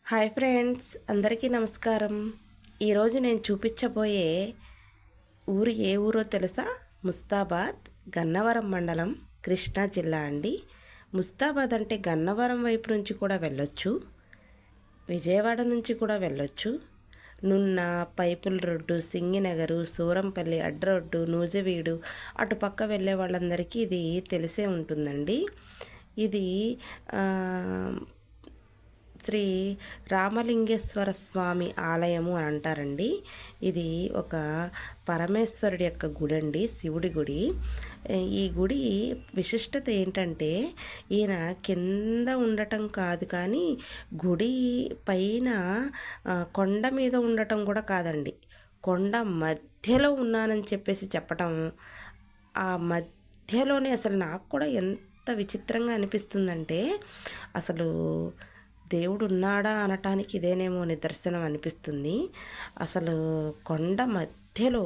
Hi friends, అందరికీ నమస్కారం. ఈరోజు నేను చూపించబోయే ఊరు ఏ ఊరో తెలుసా? ముస్తాబాద్, గన్నవరం మండలం, కృష్ణా జిల్లా అండి. ముస్తాబాద్ అంటే గన్నవరం వైపు నుంచి కూడా వెళ్ళొచ్చు, విజయవాడ నుంచి కూడా వెళ్ళొచ్చు. నున్న, పైపుల్ రోడ్డు, సింగినగరు, సూరంపల్లి, అడ్రోడ్డు, నూజవీడు అటుపక్క వెళ్ళే వాళ్ళందరికీ ఇది తెలిసే ఉంటుందండి. ఇది శ్రీ రామలింగేశ్వర స్వామి ఆలయము అని అంటారండి. ఇది ఒక పరమేశ్వరుడి యొక్క గుడి అండి, శివుడి గుడి. ఈ గుడి విశిష్టత ఏంటంటే, ఈయన కింద ఉండటం కాదు, కానీ గుడి పైన కొండ మీద ఉండటం కూడా కాదండి, కొండ మధ్యలో ఉన్నానని చెప్పేసి చెప్పటం. ఆ మధ్యలోనే అసలు నాకు కూడా ఎంత విచిత్రంగా అనిపిస్తుందంటే, అసలు దేవుడు ఉన్నాడా అనటానికి ఇదేనేమో నిదర్శనం అనిపిస్తుంది. అసలు కొండ మధ్యలో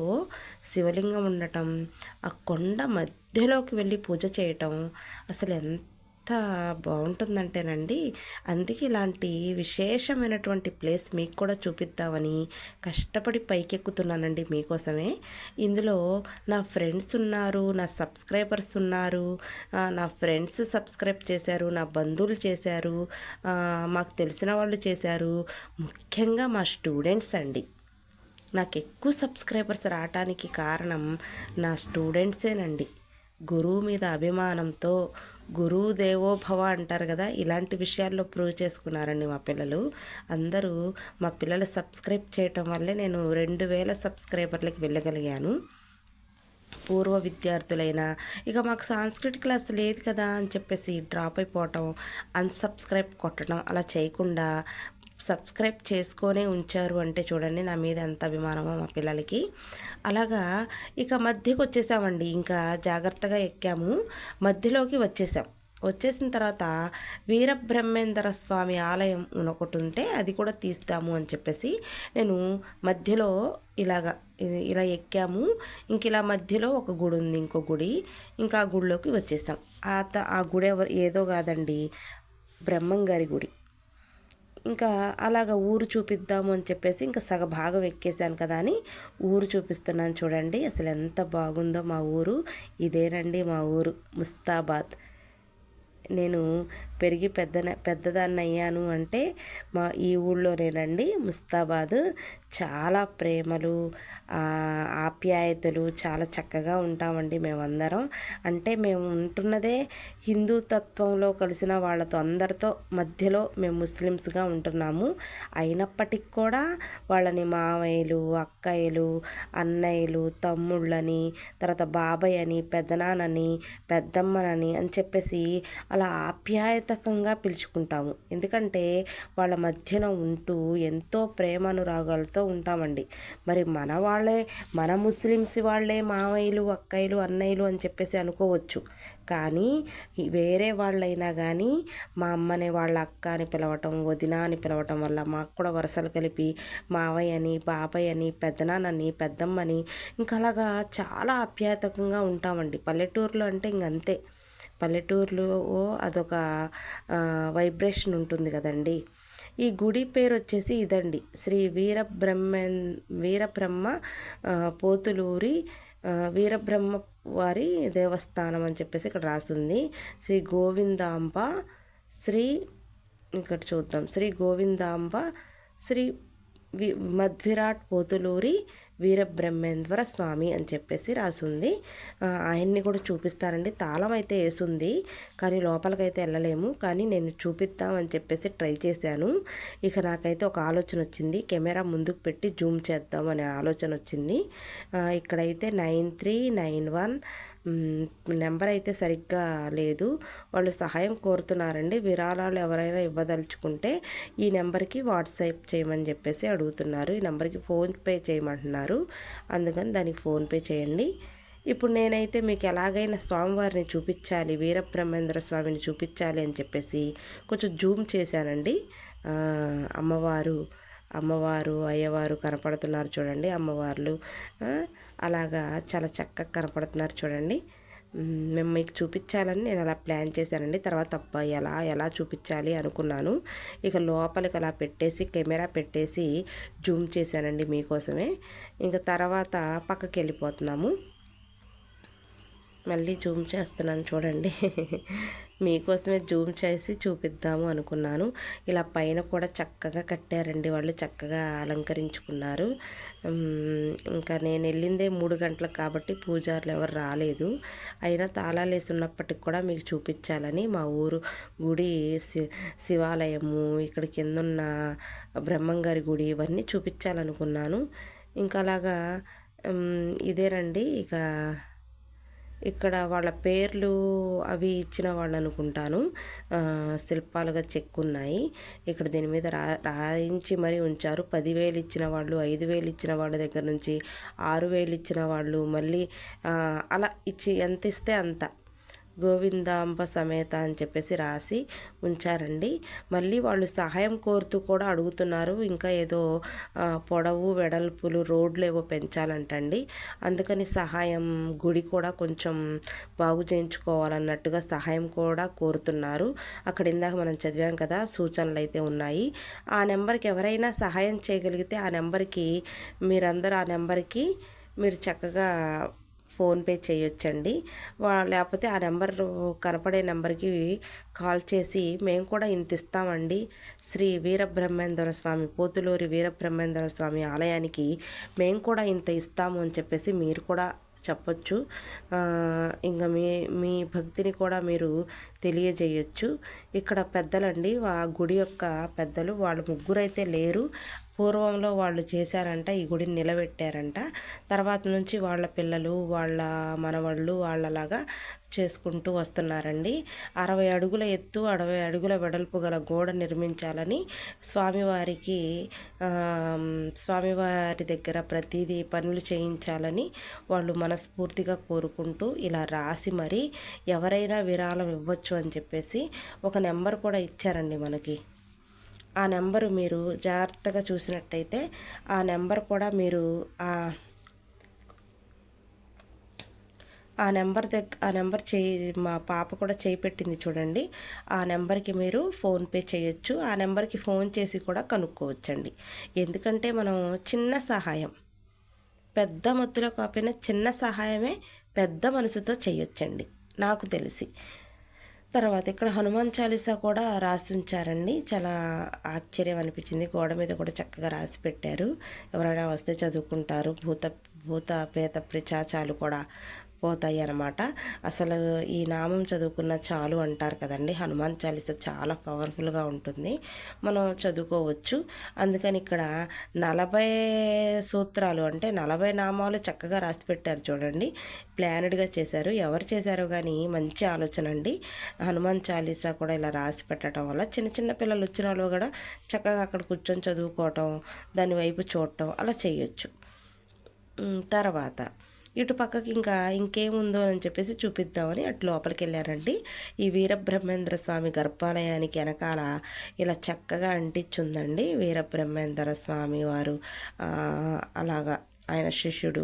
శివలింగం ఉండటం, ఆ కొండ మధ్యలోకి వెళ్ళి పూజ చేయటం అసలు ఎంత బాగుంటుందంటేనండి. అందుకే ఇలాంటి విశేషమైనటువంటి ప్లేస్ మీకు కూడా చూపిద్దామని కష్టపడి పైకెక్కుతున్నానండి మీకోసమే. ఇందులో నా ఫ్రెండ్స్ ఉన్నారు, నా సబ్స్క్రైబర్స్ ఉన్నారు. నా ఫ్రెండ్స్ సబ్స్క్రైబ్ చేశారు, నా బంధువులు చేశారు, మాకు తెలిసిన వాళ్ళు చేశారు. ముఖ్యంగా మా స్టూడెంట్స్ అండి. నాకు ఎక్కువ సబ్స్క్రైబర్స్ రావటానికి కారణం నా స్టూడెంట్సేనండి. గురువు మీద అభిమానంతో, గురువు దేవో భవ అంటారు కదా, ఇలాంటి విషయాల్లో ప్రూవ్ చేసుకున్నారండి మా పిల్లలు అందరూ. మా పిల్లలు సబ్స్క్రైబ్ చేయటం వల్లే నేను 2000 సబ్స్క్రైబర్లకి వెళ్ళగలిగాను. పూర్వ విద్యార్థులైనా ఇక మాకు సాంస్కృతిక క్లాస్ లేదు కదా అని చెప్పేసి డ్రాప్ అయిపోవటం, అన్సబ్స్క్రైబ్ కొట్టడం అలా చేయకుండా సబ్స్క్రైబ్ చేసుకొనే ఉంచారు అంటే చూడండి నా మీద ఎంత అభిమానమో మా పిల్లలకి. అలాగా ఇక మధ్యకి వచ్చేసామండి, ఇంకా జాగ్రత్తగా ఎక్కాము, మధ్యలోకి వచ్చేసిన తర్వాత వీరబ్రహ్మేంద్ర స్వామి ఆలయం ఒకటి ఉంటే అది కూడా తీస్తాము అని చెప్పేసి నేను మధ్యలో ఇలా ఎక్కాము. ఇంక ఇలా మధ్యలో ఒక గుడి ఉంది, ఇంకో గుడి, ఇంకా ఆ గుడిలోకి వచ్చేసాం. ఆ గుడి ఏదో కాదండి, బ్రహ్మంగారి గుడి. ఇంకా అలాగ ఊరు చూపిద్దాము అని చెప్పేసి ఇంకా సగభాగం ఎక్కేసాను కదా అని ఊరు చూపిస్తున్నాను చూడండి. అసలు ఎంత బాగుందో మా ఊరు. ఇదేనండి మా ఊరు ముస్తాబాద్. నేను పెరిగి పెద్దదాన్ని అయ్యాను అంటే ఈ ఊళ్ళోనేనండి, ముస్తాబాద్. చాలా ప్రేమలు, ఆప్యాయతలు, చాలా చక్కగా ఉంటామండి మేమందరం. అంటే మేము ఉంటున్నదే హిందూ తత్వంలో కలిసిన వాళ్ళతో అందరితో మధ్యలో మేము ముస్లిమ్స్గా ఉంటున్నాము. అయినప్పటికీ కూడా వాళ్ళని మావయ్యలు, అక్కయ్యలు, అన్నయ్యలు, తమ్ముళ్ళని, తర్వాత బాబాయ్ అని, పెద్దనాన్నని, పెద్దమ్మనని అని చెప్పేసి అలా ఆప్యాయతకంగా పిలుచుకుంటాము. ఎందుకంటే వాళ్ళ మధ్యన ఉంటూ ఎంతో ప్రేమానురాగాలతో ఉంటామండి. మరి మన వాళ్ళే, మన ముస్లిమ్స్ వాళ్ళే మావయ్యలు, అక్కయ్యలు, అన్నయ్యలు అని చెప్పేసి అనుకోవచ్చు. కానీ వేరే వాళ్ళైనా కానీ మా అమ్మని వాళ్ళ అక్క అని పిలవటం, వదిన అని పిలవటం వల్ల మాకు కూడా వరుసలు కలిపి మావయ్య అని, బాబాయ్ అని, పెద్దనాన్నని, పెద్దమ్మని ఇంకా అలాగా చాలా ఆప్యాయతకంగా ఉంటామండి. పల్లెటూరులో అంటే ఇంకంతే. పల్లెటూరులో అదొక వైబ్రేషన్ ఉంటుంది కదండి. ఈ గుడి పేరు వచ్చేసి ఇదండి, శ్రీ వీరబ్రహ్మ పోతులూరి వీరబ్రహ్మ వారి దేవస్థానం అని చెప్పేసి ఇక్కడ రాస్తుంది. శ్రీ గోవిందాంబ శ్రీ ఇక్కడ చూద్దాం, శ్రీ గోవిందాంబ శ్రీ మధ్విరాట్ పోతులూరి వీరబ్రహ్మేంద్ర స్వామి అని చెప్పేసి రాసుంది. ఆయన్ని కూడా చూపిస్తానండి. తాళం అయితే వేసుంది, కానీ లోపలికైతే వెళ్ళలేము. కానీ నేను చూపిద్దామని చెప్పేసి ట్రై చేశాను. ఇక నాకైతే ఒక ఆలోచన వచ్చింది, కెమెరా ముందుకు పెట్టి జూమ్ చేద్దాం అనే ఆలోచన వచ్చింది. ఇక్కడైతే 9391 నెంబర్ అయితే సరిగ్గా లేదు. వాళ్ళు సహాయం కోరుతున్నారండి. విరాళాలు ఎవరైనా ఇవ్వదలుచుకుంటే ఈ నెంబర్కి వాట్సాప్ చేయమని చెప్పేసి అడుగుతున్నారు. ఈ నెంబర్కి ఫోన్పే చేయమంటున్నారు, అందుకని దానికి ఫోన్పే చేయండి. ఇప్పుడు నేనైతే మీకు ఎలాగైనా స్వామివారిని చూపించాలి, వీరబ్రహ్మేంద్ర స్వామిని చూపించాలి అని చెప్పేసి కొంచెం జూమ్ చేశానండి. అమ్మవారు అయ్యవారు కనపడుతున్నారు చూడండి, అమ్మవార్లు అలాగా చాలా చక్కగా కనపడుతున్నారు చూడండి. మేము మీకు చూపించాలని నేను అలా ప్లాన్ చేశానండి. తర్వాత అబ్బా ఎలా ఎలా చూపించాలి అనుకున్నాను. ఇక లోపలికి అలా పెట్టేసి కెమెరా పెట్టేసి జూమ్ చేశానండి మీకోసమే. ఇంక తర్వాత పక్కకి వెళ్ళిపోతున్నాము. మళ్ళీ జూమ్ చేస్తున్నాను చూడండి. మీకోసమే జూమ్ చేసి చూపిద్దాము అనుకున్నాను. ఇలా పైన కూడా చక్కగా కట్టారండి, వాళ్ళు చక్కగా అలంకరించుకున్నారు. ఇంకా నేను వెళ్ళిందే 3 గంటలకు కాబట్టి పూజారులు ఎవరు రాలేదు. అయినా తాళాలు వేసి ఉన్నప్పటికి కూడా మీకు చూపించాలని మా ఊరు గుడి శివాలయము, ఇక్కడ కిందున్న బ్రహ్మంగారి గుడి ఇవన్నీ చూపించాలనుకున్నాను. ఇంకా అలాగా ఇదేనండి. ఇక్కడ వాళ్ళ పేర్లు అవి ఇచ్చిన వాళ్ళు అనుకుంటాను, శిల్పాలుగా చెక్కున్నాయి. ఇక్కడ దీని మీద రాయించి మరీ ఉంచారు. 10,000 ఇచ్చిన వాళ్ళు, 5,000 ఇచ్చిన వాళ్ళ దగ్గర నుంచి 6,000 ఇచ్చిన వాళ్ళు, మళ్ళీ అలా ఇచ్చి ఎంత ఇస్తే అంత గోవిందాంబ సమేత అని చెప్పేసి రాసి ఉంచారండి. మళ్ళీ వాళ్ళు సహాయం కోరుతూ కూడా అడుగుతున్నారు. ఇంకా ఏదో పొడవు వెడల్పులు రోడ్లు ఏవో పెంచాలంటండి. అందుకని సహాయం గుడి కూడా కొంచెం బాగు చేయించుకోవాలన్నట్టుగా సహాయం కూడా కోరుతున్నారు. అక్కడ ఇందాక మనం చదివాం కదా, సూచనలు అయితే ఉన్నాయి. ఆ నెంబర్కి ఎవరైనా సహాయం చేయగలిగితే ఆ నెంబర్కి మీరందరూ ఆ నెంబర్కి మీరు చక్కగా ఫోన్పే చేయొచ్చండి. లేకపోతే ఆ నెంబర్ కనపడే నెంబర్కి కాల్ చేసి మేము కూడా ఇంత ఇస్తామండి, శ్రీ వీరబ్రహ్మేంద్ర స్వామి పోతులూరి వీరబ్రహ్మేంద్ర స్వామి ఆలయానికి మేము కూడా ఇంత ఇస్తాము అని చెప్పేసి మీరు కూడా చెప్పొచ్చు. ఇంకా మీ భక్తిని కూడా మీరు తెలియజేయచ్చు. ఇక్కడ పెద్దలండి, ఆ గుడి యొక్క పెద్దలు, వాళ్ళు ముగ్గురైతే లేరు. పూర్వంలో వాళ్ళు చేశారంట, ఈ గుడిని నిలబెట్టారంట. తర్వాత నుంచి వాళ్ళ పిల్లలు, వాళ్ళ మనవాళ్ళు వాళ్ళలాగా చేసుకుంటూ వస్తున్నారండి. 60 అడుగుల ఎత్తు, 60 అడుగుల వెడల్పు గల గోడ నిర్మించాలని స్వామివారి దగ్గర ప్రతిదీ పనులు చేయించాలని వాళ్ళు మనస్ఫూర్తిగా కోరుకుంటూ ఇలా రాసి మరి ఎవరైనా విరాళం ఇవ్వచ్చు అని చెప్పేసి ఒక నెంబర్ కూడా ఇచ్చారండి మనకి. ఆ నెంబరు మీరు జాగ్రత్తగా చూసినట్టయితే ఆ నెంబర్ కూడా మీరు ఆ నెంబర్ మా పాప కూడా చేయి పెట్టింది చూడండి. ఆ నెంబర్కి మీరు ఫోన్పే చేయొచ్చు. ఆ నెంబర్కి ఫోన్ చేసి కూడా కనుక్కోవచ్చండి. ఎందుకంటే మనం చిన్న సహాయం, పెద్ద మొత్తులో కాకపోయినా చిన్న సహాయమే పెద్ద మనసుతో చేయొచ్చండి నాకు తెలిసి. తర్వాత ఇక్కడ హనుమాన్ చాలీసా కూడా రాసి ఉంచారండి. చాలా ఆశ్చర్యం అనిపించింది. గోడ మీద కూడా చక్కగా రాసి పెట్టారు. ఎవరైనా వస్తే చదువుకుంటారు. భూత పేత పిశాచాలు కూడా పోతాయి అన్నమాట. అసలు ఈ నామం చదువుకున్న చాలు అంటారు కదండి. హనుమాన్ చాలీసా చాలా పవర్ఫుల్గా ఉంటుంది, మనం చదువుకోవచ్చు. అందుకని ఇక్కడ 40 సూత్రాలు అంటే 40 నామాలు చక్కగా రాసి పెట్టారు చూడండి. ప్లానెడ్గా చేశారు. ఎవరు చేశారో కానీ మంచి ఆలోచన అండి. హనుమాన్ చాలీసా కూడా ఇలా రాసి పెట్టడం వల్ల చిన్న చిన్న పిల్లలు వచ్చిన వాళ్ళు కూడా చక్కగా అక్కడ కూర్చొని చదువుకోవటం, దాని వైపు చూడటం అలా చేయొచ్చు. తర్వాత ఇటు పక్కకి ఇంకేముందో అని చెప్పేసి చూపిద్దామని అటు లోపలికి వెళ్ళారండి. ఈ వీరబ్రహ్మేంద్ర స్వామి గర్భాలయానికి వెనకాల ఇలా చక్కగా అంటించుందండి. వీరబ్రహ్మేంద్ర స్వామి వారు అలాగా ఆయన శిష్యుడు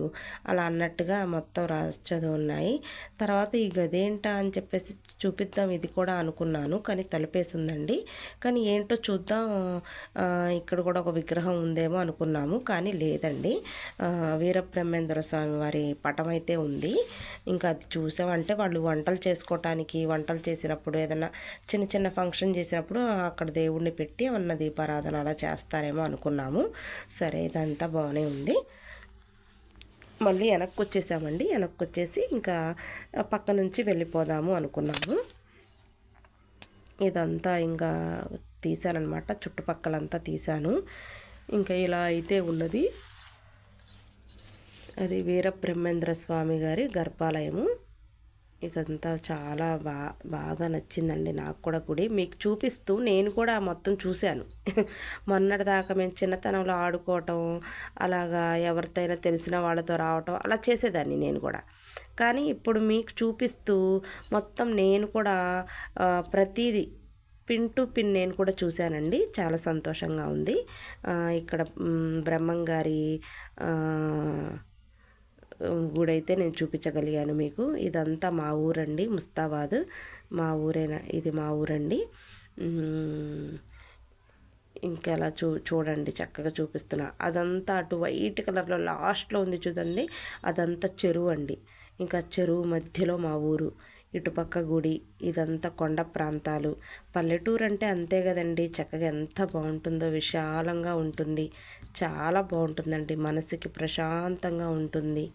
అలా అన్నట్టుగా మొత్తం రాసి ఉన్నాయి. తర్వాత ఈ గదేంటా అని చెప్పేసి చూపిద్దాం ఇది కూడా అనుకున్నాను, కానీ తలుపేసి ఉందండి. కానీ ఏంటో చూద్దాం, ఇక్కడ కూడా ఒక విగ్రహం ఉందేమో అనుకున్నాము, కానీ లేదండి. వీరబ్రహ్మేంద్ర స్వామి వారి పటం అయితే ఉంది. ఇంకా అది చూసామంటే వాళ్ళు వంటలు చేసినప్పుడు ఏదైనా చిన్న చిన్న ఫంక్షన్ చేసినప్పుడు అక్కడ దేవుడిని పెట్టి ఏమన్నా దీపారాధన అలా చేస్తారేమో అనుకున్నాము. సరే, ఇదంతా బాగానే ఉంది. మళ్ళీ వెనక్కి వచ్చేసామండి. వెనక్కి వచ్చేసి ఇంకా పక్క నుంచి వెళ్ళిపోదాము అనుకున్నాము. ఇదంతా ఇంకా తీసానమాట, చుట్టుపక్కలంతా తీసాను. ఇంకా ఇలా అయితే ఉన్నది. అది వీరబ్రహ్మేంద్ర స్వామి గారి గర్భాలయము. ఇదంతా చాలా బాగా నచ్చిందండి నాకు కూడా గుడి. మీకు చూపిస్తూ నేను కూడా మొత్తం చూశాను. మొన్నటిదాకా మేము చిన్నతనంలో ఆడుకోవటం, అలాగా ఎవరితోనైనా తెలిసిన వాళ్ళతో రావటం అలా చేసేదాన్ని నేను కూడా. కానీ ఇప్పుడు మీకు చూపిస్తూ మొత్తం నేను కూడా ప్రతిదీ పిన్ టు పిన్ నేను కూడా చూశానండి. చాలా సంతోషంగా ఉంది. ఇక్కడ బ్రహ్మంగారి గుడి అయితే నేను చూపించగలిగాను మీకు. ఇదంతా మా ఊరండి, ముస్తాబాద్ మా ఊరేనా, ఇది మా ఊరండి. ఇంకెలా చూడండి చక్కగా చూపిస్తున్నా. అదంతా అటు వైట్ కలర్లో లాస్ట్లో ఉంది చూడండి, అదంతా చెరువు అండి. ఇంకా చెరువు మధ్యలో మా ఊరు, ఇటుపక్క గుడి, ఇదంతా కొండ ప్రాంతాలు. పల్లెటూరు అంటే అంతే కదండి, చక్కగా ఎంత బాగుంటుందో, విశాలంగా ఉంటుంది, చాలా బాగుంటుందండి, మనసుకి ప్రశాంతంగా ఉంటుంది.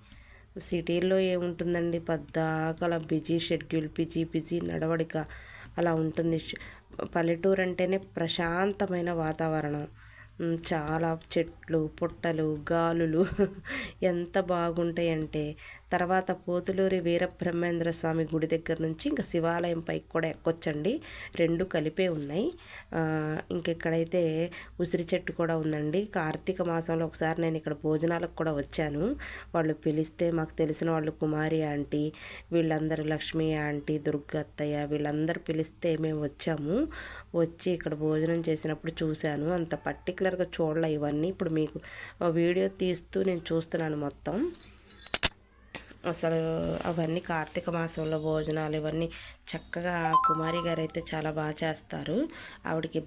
సిటీల్లో ఏముంటుందండి, పద్దాకల బిజీ షెడ్యూల్, బిజీ నడవడిక అలా ఉంటుంది. పల్లెటూరు అంటేనే ప్రశాంతమైన వాతావరణం, చాలా చెట్లు పుట్టలు గాలులు ఎంత బాగుంటాయంటే. తర్వాత పోతులూరి వీరబ్రహ్మేంద్ర స్వామి గుడి దగ్గర నుంచి ఇంకా శివాలయం పైకి కూడా ఎక్కొచ్చండి, రెండు కలిపే ఉన్నాయి. ఇంకెక్కడైతే ఉసిరి చెట్టు కూడా ఉందండి. కార్తీక మాసంలో ఒకసారి నేను ఇక్కడ భోజనాలకు కూడా వచ్చాను. వాళ్ళు పిలిస్తే, మాకు తెలిసిన వాళ్ళు కుమారి ఆంటీ వీళ్ళందరూ, లక్ష్మీ ఆంటీ, దుర్గ అత్తయ్య వీళ్ళందరూ పిలిస్తే మేము వచ్చాము. వచ్చి ఇక్కడ భోజనం చేసినప్పుడు చూశాను. అంత పర్టికులర్గా చూడలే ఇవన్నీ. ఇప్పుడు మీకు వీడియో తీస్తూ నేను చూస్తున్నాను మొత్తం. అసలు అవన్నీ కార్తీక మాసంలో భోజనాలు ఇవన్నీ చక్కగా కుమారి గారు అయితే చాలా బాగా చేస్తారు. ఆవిడకి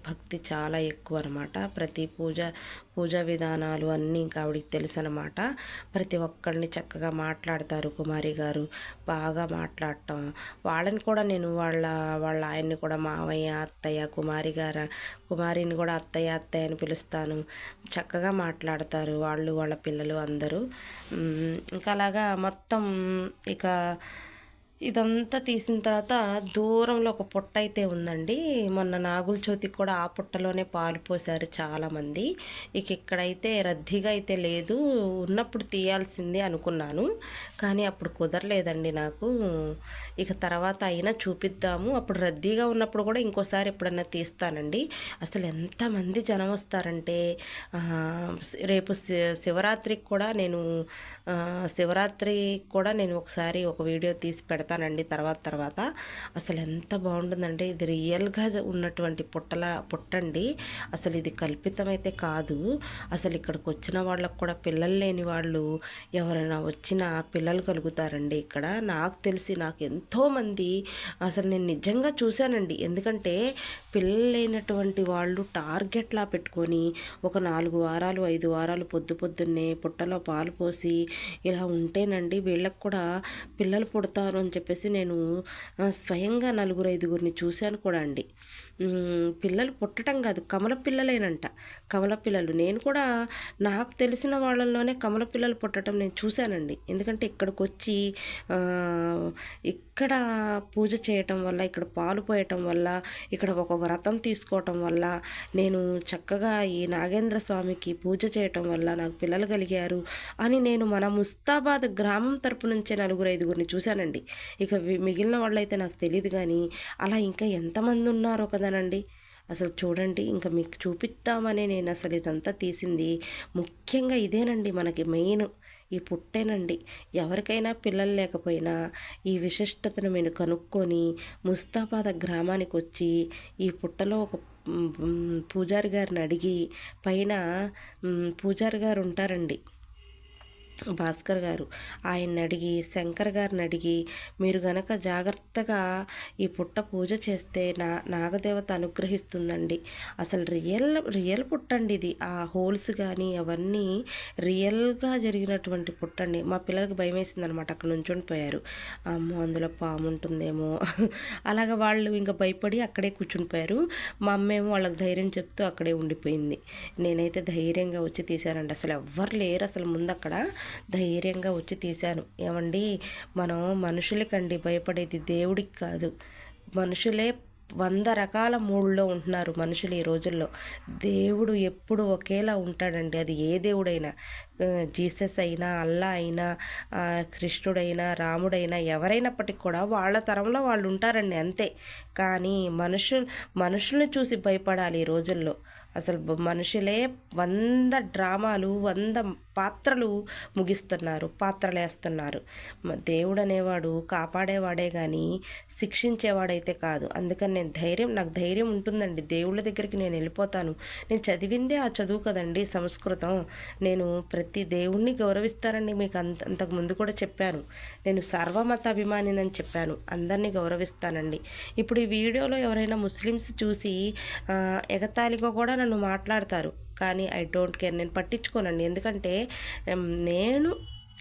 భక్తి చాలా ఎక్కువ అనమాట. ప్రతి పూజా విధానాలు అన్నీ ఇంకా ఆవిడకి తెలుసు అనమాట. ప్రతి ఒక్కరిని చక్కగా మాట్లాడతారు కుమారి గారు, బాగా మాట్లాడటం. వాళ్ళని కూడా నేను వాళ్ళ ఆయన్ని కూడా మావయ్య, అత్తయ్య, కుమారిని కూడా అత్తయ్య అని పిలుస్తాను. చక్కగా మాట్లాడతారు వాళ్ళు, వాళ్ళ పిల్లలు అందరూ. ఇంకా అలాగా మొత్తం ఇక ఇదంతా తీసిన తర్వాత దూరంలో ఒక పుట్ట అయితే ఉందండి. మొన్న నాగుల చవితికి కూడా ఆ పుట్టలోనే పాలు పోసారు చాలామంది. ఇక ఇక్కడైతే రద్దీగా అయితే లేదు, ఉన్నప్పుడు తీయాల్సిందే అనుకున్నాను, కానీ అప్పుడు కుదరలేదండి నాకు. ఇక తర్వాత అయినా చూపిద్దాము, అప్పుడు రద్దీగా ఉన్నప్పుడు కూడా ఇంకోసారి ఎప్పుడన్నా తీస్తానండి. అసలు ఎంతమంది జనం వస్తారంటే, రేపు శివరాత్రికి కూడా నేను ఒకసారి ఒక వీడియో తీసి పెడతానండి తర్వాత. అసలు ఎంత బాగుంటుందంటే, ఇది రియల్గా ఉన్నటువంటి పుట్టండి. అసలు ఇది కల్పితమైతే కాదు. అసలు ఇక్కడికి వచ్చిన వాళ్ళకు కూడా పిల్లలు లేని వాళ్ళు ఎవరైనా వచ్చినా పిల్లలు కలుగుతారండి ఇక్కడ. నాకు తెలిసి నాకు ఎంతోమంది అసలు నేను నిజంగా చూశానండి. ఎందుకంటే పిల్లలు లేనటువంటి వాళ్ళు టార్గెట్లా పెట్టుకొని ఒక 4 వారాలు 5 వారాలు పొద్దున్నే పుట్టలో పాలు పోసి ఇలా ఉంటేనండి వీళ్ళకు కూడా పిల్లలు పుడతారు అని చెప్పేసి నేను స్వయంగా 4-5 చూశాను కూడా అండి. పిల్లలు పుట్టడం కాదు, కమల పిల్లలేనంట, కమల పిల్లలు. నేను కూడా నాకు తెలిసిన వాళ్ళల్లోనే కమల పిల్లలు పుట్టడం నేను చూశానండి. ఎందుకంటే ఇక్కడికి వచ్చి ఇక్కడ పూజ చేయటం వల్ల, ఇక్కడ పాలు పోయటం వల్ల, ఇక్కడ ఒక వ్రతం తీసుకోవటం వల్ల, నేను చక్కగా ఈ నాగేంద్ర స్వామికి పూజ చేయటం వల్ల నాకు పిల్లలు కలిగారు అని నేను మన ముస్తాబాద్ గ్రామం తరపు నుంచే 4-5 చూశానండి. ఇక మిగిలిన వాళ్ళైతే నాకు తెలియదు, కానీ అలా ఇంకా ఎంతమంది ఉన్నారో కదానండి. అసలు చూడండి, ఇంకా మీకు చూపిస్తామని నేను అసలు ఇదంతా తీసింది ముఖ్యంగా ఇదేనండి. మనకి మెయిన్ ఈ పుట్టేనండి. ఎవరికైనా పిల్లలు లేకపోయినా ఈ విశిష్టతను నేను కనుక్కొని ముస్తాబాద్ గ్రామానికి వచ్చి ఈ పుట్టలో ఒక పూజారి గారిని అడిగి, పైన పూజారి గారు ఉంటారండి, భాస్కర్ గారు, ఆయన్ని అడిగి, శంకర్ గారిని అడిగి, మీరు గనక జాగ్రత్తగా ఈ పుట్ట పూజ చేస్తే నాగదేవత అనుగ్రహిస్తుందండి. అసలు రియల్ పుట్టండి ఇది. ఆ హోల్స్ కానీ అవన్నీ రియల్గా జరిగినటువంటి పుట్టండి. మా పిల్లలకి భయం వేసింది అనమాట, అక్కడ నుంచొని పోయారు. అమ్మో అందులో పాము ఉంటుందేమో అలాగ వాళ్ళు ఇంకా భయపడి అక్కడే కూర్చుని పోయారు. మా అమ్మేమో వాళ్ళకి ధైర్యం చెప్తూ అక్కడే ఉండిపోయింది. నేనైతే ధైర్యంగా వచ్చి తీశానండి. అసలు ఎవ్వరు లేరు అసలు ముందు అక్కడ. ధైర్యంగా వచ్చి తీశాను. ఏమండి, మనం మనుషులకండి భయపడేది, దేవుడికి కాదు. మనుషులే 100 రకాల మూడ్లో ఉంటున్నారు మనుషులు ఈ రోజుల్లో. దేవుడు ఎప్పుడు ఒకేలా ఉంటాడండి, అది ఏ దేవుడైనా, జీసస్ అయినా, అల్లా అయినా, కృష్ణుడైనా, రాముడైనా, ఎవరైనప్పటికీ కూడా వాళ్ళ తరంలో వాళ్ళు ఉంటారండి అంతే. కానీ మనుషుల్ని చూసి భయపడాలి ఈ రోజుల్లో. అసలు మనుషులే 100 డ్రామాలు 100 పాత్రలు ముగిస్తున్నారు, పాత్రలు వేస్తున్నారు. దేవుడు అనేవాడు కాపాడేవాడే కానీ శిక్షించేవాడైతే కాదు. అందుకని నేను నాకు ధైర్యం ఉంటుందండి. దేవుళ్ళ దగ్గరికి నేను వెళ్ళిపోతాను. నేను చదివిందే ఆ చదువు కదండి సంస్కృతం. నేను ప్రతి దేవుణ్ణి గౌరవిస్తానండి. మీకు అంతకు ముందు కూడా చెప్పాను. నేను సర్వమత అభిమానినని చెప్పాను. అందరినీ గౌరవిస్తానండి. ఇప్పుడు ఈ వీడియోలో ఎవరైనా ముస్లిమ్స్ చూసి ఎగతాళిగా కూడా నన్ను మాట్లాడతారు. కానీ ఐ డోంట్ కేర్, నేను పట్టించుకోనండి. ఎందుకంటే నేను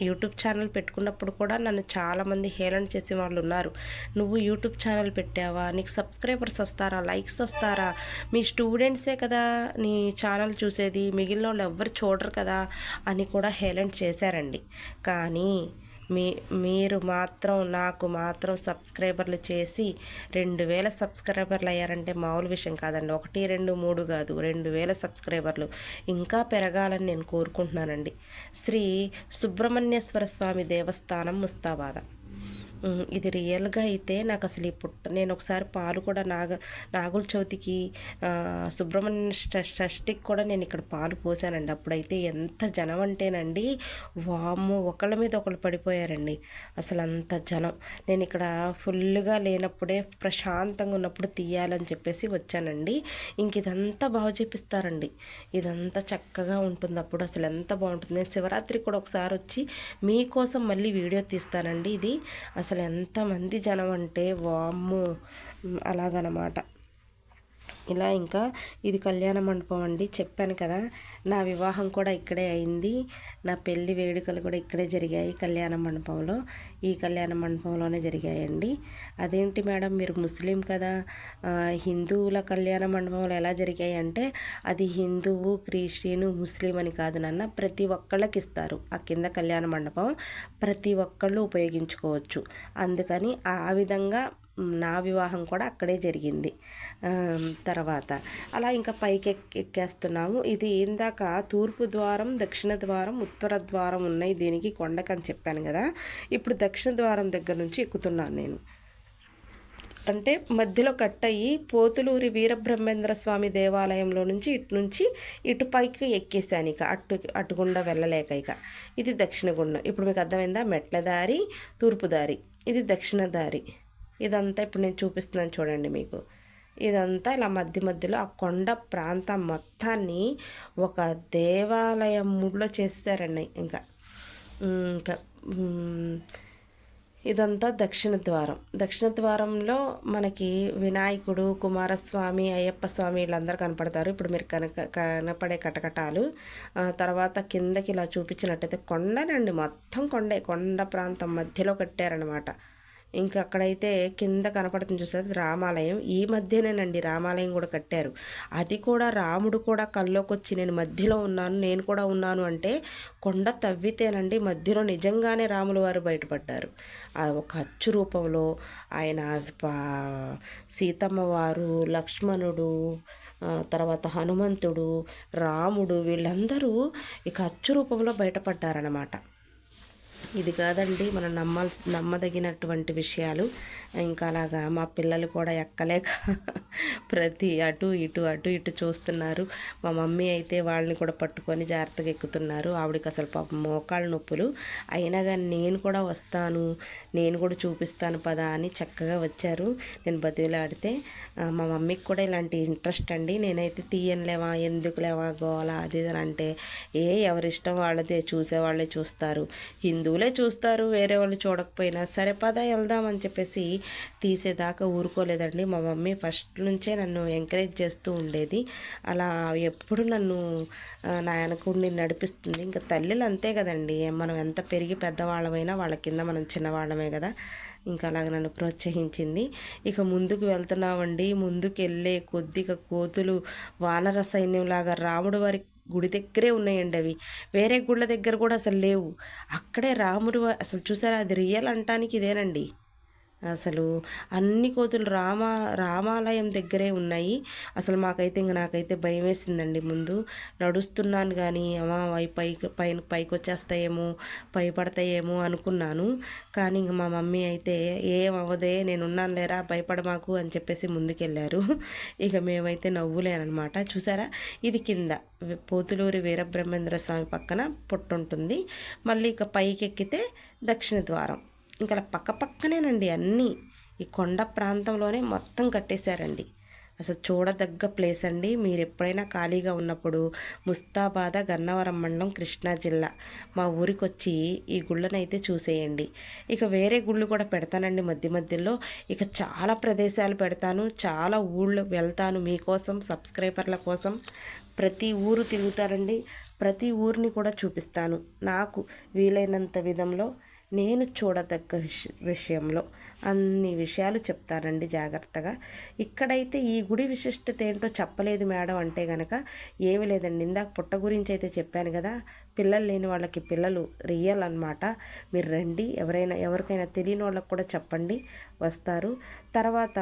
యూట్యూబ్ ఛానల్ పెట్టుకున్నప్పుడు కూడా నన్ను చాలామంది హేళన చేసే వాళ్ళు ఉన్నారు. నువ్వు యూట్యూబ్ ఛానల్ పెట్టావా, నీకు సబ్స్క్రైబర్స్ వస్తారా, లైక్స్ వస్తారా, మీ స్టూడెంట్సే కదా నీ ఛానల్ చూసేది, మిగిలిన వాళ్ళు ఎవ్వరు చూడరు కదా అని కూడా హేళన చేశారండి. కానీ మీరు మాత్రం నాకు మాత్రం సబ్స్క్రైబర్లు చేసి 2000 సబ్స్క్రైబర్లు అయ్యారంటే మామూలు విషయం కాదండి. 1, 2, 3 కాదు, 2000 సబ్స్క్రైబర్లు ఇంకా పెరగాలని నేను కోరుకుంటున్నానండి. శ్రీ సుబ్రహ్మణ్యేశ్వర స్వామి దేవస్థానం ముస్తాబాద. ఇది రియల్గా అయితే నాకు అసలు నేను ఒకసారి పాలు కూడా నాగుల చవితికి సుబ్రహ్మణ్య షష్ఠికి కూడా నేను ఇక్కడ పాలు పోసానండి. అప్పుడైతే ఎంత జనం అంటేనండి, వామ్మో, ఒకళ్ళ మీద ఒకళ్ళు పడిపోయారండి. అసలు అంత జనం. నేను ఇక్కడ ఫుల్గా లేనప్పుడే ప్రశాంతంగా ఉన్నప్పుడు తీయాలని చెప్పేసి వచ్చానండి. ఇంక ఇదంతా బాగు చేపిస్తారండి. ఇదంతా చక్కగా ఉంటుంది. అప్పుడు అసలు ఎంత బాగుంటుంది. నేను శివరాత్రికి కూడా ఒకసారి వచ్చి మీకోసం మళ్ళీ వీడియో తీస్తానండి. ఇది అసలు ఎంతమంది జనం అంటే వామ్మో, అలాగనమాట. ఇలా ఇంకా ఇది కళ్యాణ మండపం అండి. చెప్పాను కదా, నా వివాహం కూడా ఇక్కడే అయింది. నా పెళ్లి వేడుకలు కూడా ఇక్కడే జరిగాయి కళ్యాణ మండపంలో. ఈ కళ్యాణ మండపంలోనే జరిగాయండి. అదేంటి మేడం మీరు ముస్లిం కదా, హిందువుల కళ్యాణ మండపంలో ఎలా జరిగాయి అంటే, అది హిందువు, క్రిస్టియను, ముస్లిం అని కాదు నాన్న, ప్రతి ఒక్కళ్ళకి ఇస్తారు ఆ కింద కళ్యాణ మండపం. ప్రతి ఒక్కళ్ళు ఉపయోగించుకోవచ్చు. అందుకని ఆ విధంగా నా వివాహం కూడా అక్కడే జరిగింది. తర్వాత అలా ఇంకా పైకి ఎక్కేస్తున్నాము. ఇది ఇందాక తూర్పు ద్వారం, దక్షిణ ద్వారం, ఉత్తర ద్వారం ఉన్నాయి దీనికి కొండకని చెప్పాను కదా. ఇప్పుడు దక్షిణ ద్వారం దగ్గర నుంచి ఎక్కుతున్నాను నేను. అంటే మధ్యలో కట్ అయ్యి పోతులూరి వీరబ్రహ్మేంద్ర స్వామి దేవాలయంలో నుంచి ఇటు పైకి ఎక్కేసాను. ఇక అటుగుండా వెళ్ళలేక ఇక ఇది దక్షిణ గుండం. ఇప్పుడు మీకు అర్థమైందా? మెట్ల దారి, తూర్పు దారి, ఇది దక్షిణ దారి. ఇదంతా ఇప్పుడు నేను చూపిస్తున్నాను చూడండి మీకు. ఇదంతా ఇలా మధ్యలో ఆ కొండ ప్రాంతం మొత్తాన్ని ఒక దేవాలయం మూడ్లో చేస్తారండి. ఇంకా ఇదంతా దక్షిణ ద్వారం. దక్షిణ ద్వారంలో మనకి వినాయకుడు, కుమారస్వామి, అయ్యప్ప స్వామి వీళ్ళందరూ కనపడతారు. ఇప్పుడు మీరు కనపడే కటకటాలు. తర్వాత కిందకి ఇలా చూపించినట్టయితే కొండనండి, మొత్తం కొండ ప్రాంతం మధ్యలో కట్టారనమాట. ఇంకా అక్కడైతే కింద కనపడుతుంది చూసేది రామాలయం. ఈ మధ్యనేనండి రామాలయం కూడా కట్టారు. అది కూడా రాముడు కూడా కల్లోకి వచ్చి నేను మధ్యలో ఉన్నాను, నేను కూడా ఉన్నాను అంటే కొండ తవ్వితేనండి మధ్యలో నిజంగానే రాములు వారు బయటపడ్డారు. ఒక అచ్చు రూపంలో ఆయన, సీతమ్మ వారు, లక్ష్మణుడు, తర్వాత హనుమంతుడు, రాముడు వీళ్ళందరూ ఇక అచ్చు రూపంలో బయటపడ్డారన్నమాట. ఇది కాదండి మనం నమ్మదగినటువంటి విషయాలు. ఇంకా అలాగా మా పిల్లలు కూడా ఎక్కలేక ప్రతి అటు ఇటు చూస్తున్నారు. మా మమ్మీ అయితే వాళ్ళని కూడా పట్టుకొని జాగ్రత్తగా ఎక్కుతున్నారు. ఆవిడకి అసలు పాపం మోకాళ్ళ నొప్పులు. అయినా కానీ నేను కూడా వస్తాను, నేను కూడా చూపిస్తాను పదా అని చక్కగా వచ్చారు. నేను బతిలాడితే మా మమ్మీకి కూడా ఇలాంటి ఇంట్రెస్ట్ అండి. నేనైతే తీయనులేవా, ఎందుకు లేవా గోల అది అంటే, ఎవరిష్టం వాళ్ళదే, చూసేవాళ్ళే చూస్తారు, హిందువులే చూస్తారు, వేరే వాళ్ళు చూడకపోయినా సరే పద వెళ్దామని చెప్పేసి తీసేదాకా ఊరుకోలేదండి. మా మమ్మీ ఫస్ట్ నుంచే నన్ను ఎంకరేజ్ చేస్తూ ఉండేది. అలా ఎప్పుడు నన్ను నా వెనకుండి నడిపిస్తుంది. ఇంకా తల్లిలు అంతే కదండి, మనం ఎంత పెరిగి పెద్దవాళ్ళమైనా వాళ్ళ కింద మనం చిన్నవాళ్ళమే కదా. ఇంకా అలాగ నన్ను ప్రోత్సహించింది. ఇక ముందుకు వెళ్తున్నామండి. ముందుకు వెళ్ళే కొద్దిగా కోతులు వానర సైన్యంలాగా రాముడు వారి గుడి దగ్గరే ఉన్నాయండి. అవి వేరే గుళ్ళ దగ్గర కూడా అసలు లేవు. అక్కడే రాముడు అసలు చూసారా, అది రియల్ అంటానికి ఇదేనండి. అసలు అన్ని కోతులు రామాలయం దగ్గరే ఉన్నాయి. అసలు నాకైతే భయం వేసిందండి. ముందు నడుస్తున్నాను కానీ అవి పైకి వచ్చేస్తాయేమో, భయపడతాయేమో అనుకున్నాను. కానీ ఇంక మా మమ్మీ అయితే ఏమవ్వదే, నేనున్నాను లేరా, భయపడమాకు అని చెప్పేసి ముందుకెళ్ళారు. ఇక మేమైతే నవ్వులేనమాట. చూసారా, ఇది కింద పోతులూరి వీరబ్రహ్మేంద్ర స్వామి పక్కన పొట్టుంటుంది. మళ్ళీ ఇక పైకి ఎక్కితే దక్షిణ ద్వారం. ఇంకా అలా పక్కనేనండి అన్నీ. ఈ కొండ ప్రాంతంలోనే మొత్తం కట్టేశారండి. అసలు చూడదగ్గ ప్లేస్ అండి. మీరు ఎప్పుడైనా ఖాళీగా ఉన్నప్పుడు ముస్తాబాద గన్నవరం మండలం కృష్ణా జిల్లా మా ఊరికి వచ్చి ఈ గుళ్ళనైతే చూసేయండి. ఇక వేరే గుళ్ళు కూడా పెడతానండి మధ్య మధ్యలో. ఇక చాలా ప్రదేశాలు పెడతాను, చాలా ఊళ్ళు వెళ్తాను మీకోసం, సబ్స్క్రైబర్ల కోసం. ప్రతి ఊరు తిరుగుతారండి, ప్రతి ఊరిని కూడా చూపిస్తాను నాకు వీలైనంత విధంలో. నేను చూడదగ్గ విషయంలో అన్ని విషయాలు చెప్తానండి జాగ్రత్తగా. ఇక్కడైతే ఈ గుడి విశిష్టత ఏంటో చెప్పలేదు మేడం అంటే కనుక ఏమీ లేదండి. ఇందాక పుట్ట గురించి అయితే చెప్పాను కదా, పిల్లలు లేని వాళ్ళకి పిల్లలు రియల్ అన్నమాట. మీరు రండి, ఎవరికైనా తెలియని వాళ్ళకి కూడా చెప్పండి, వస్తారు. తర్వాత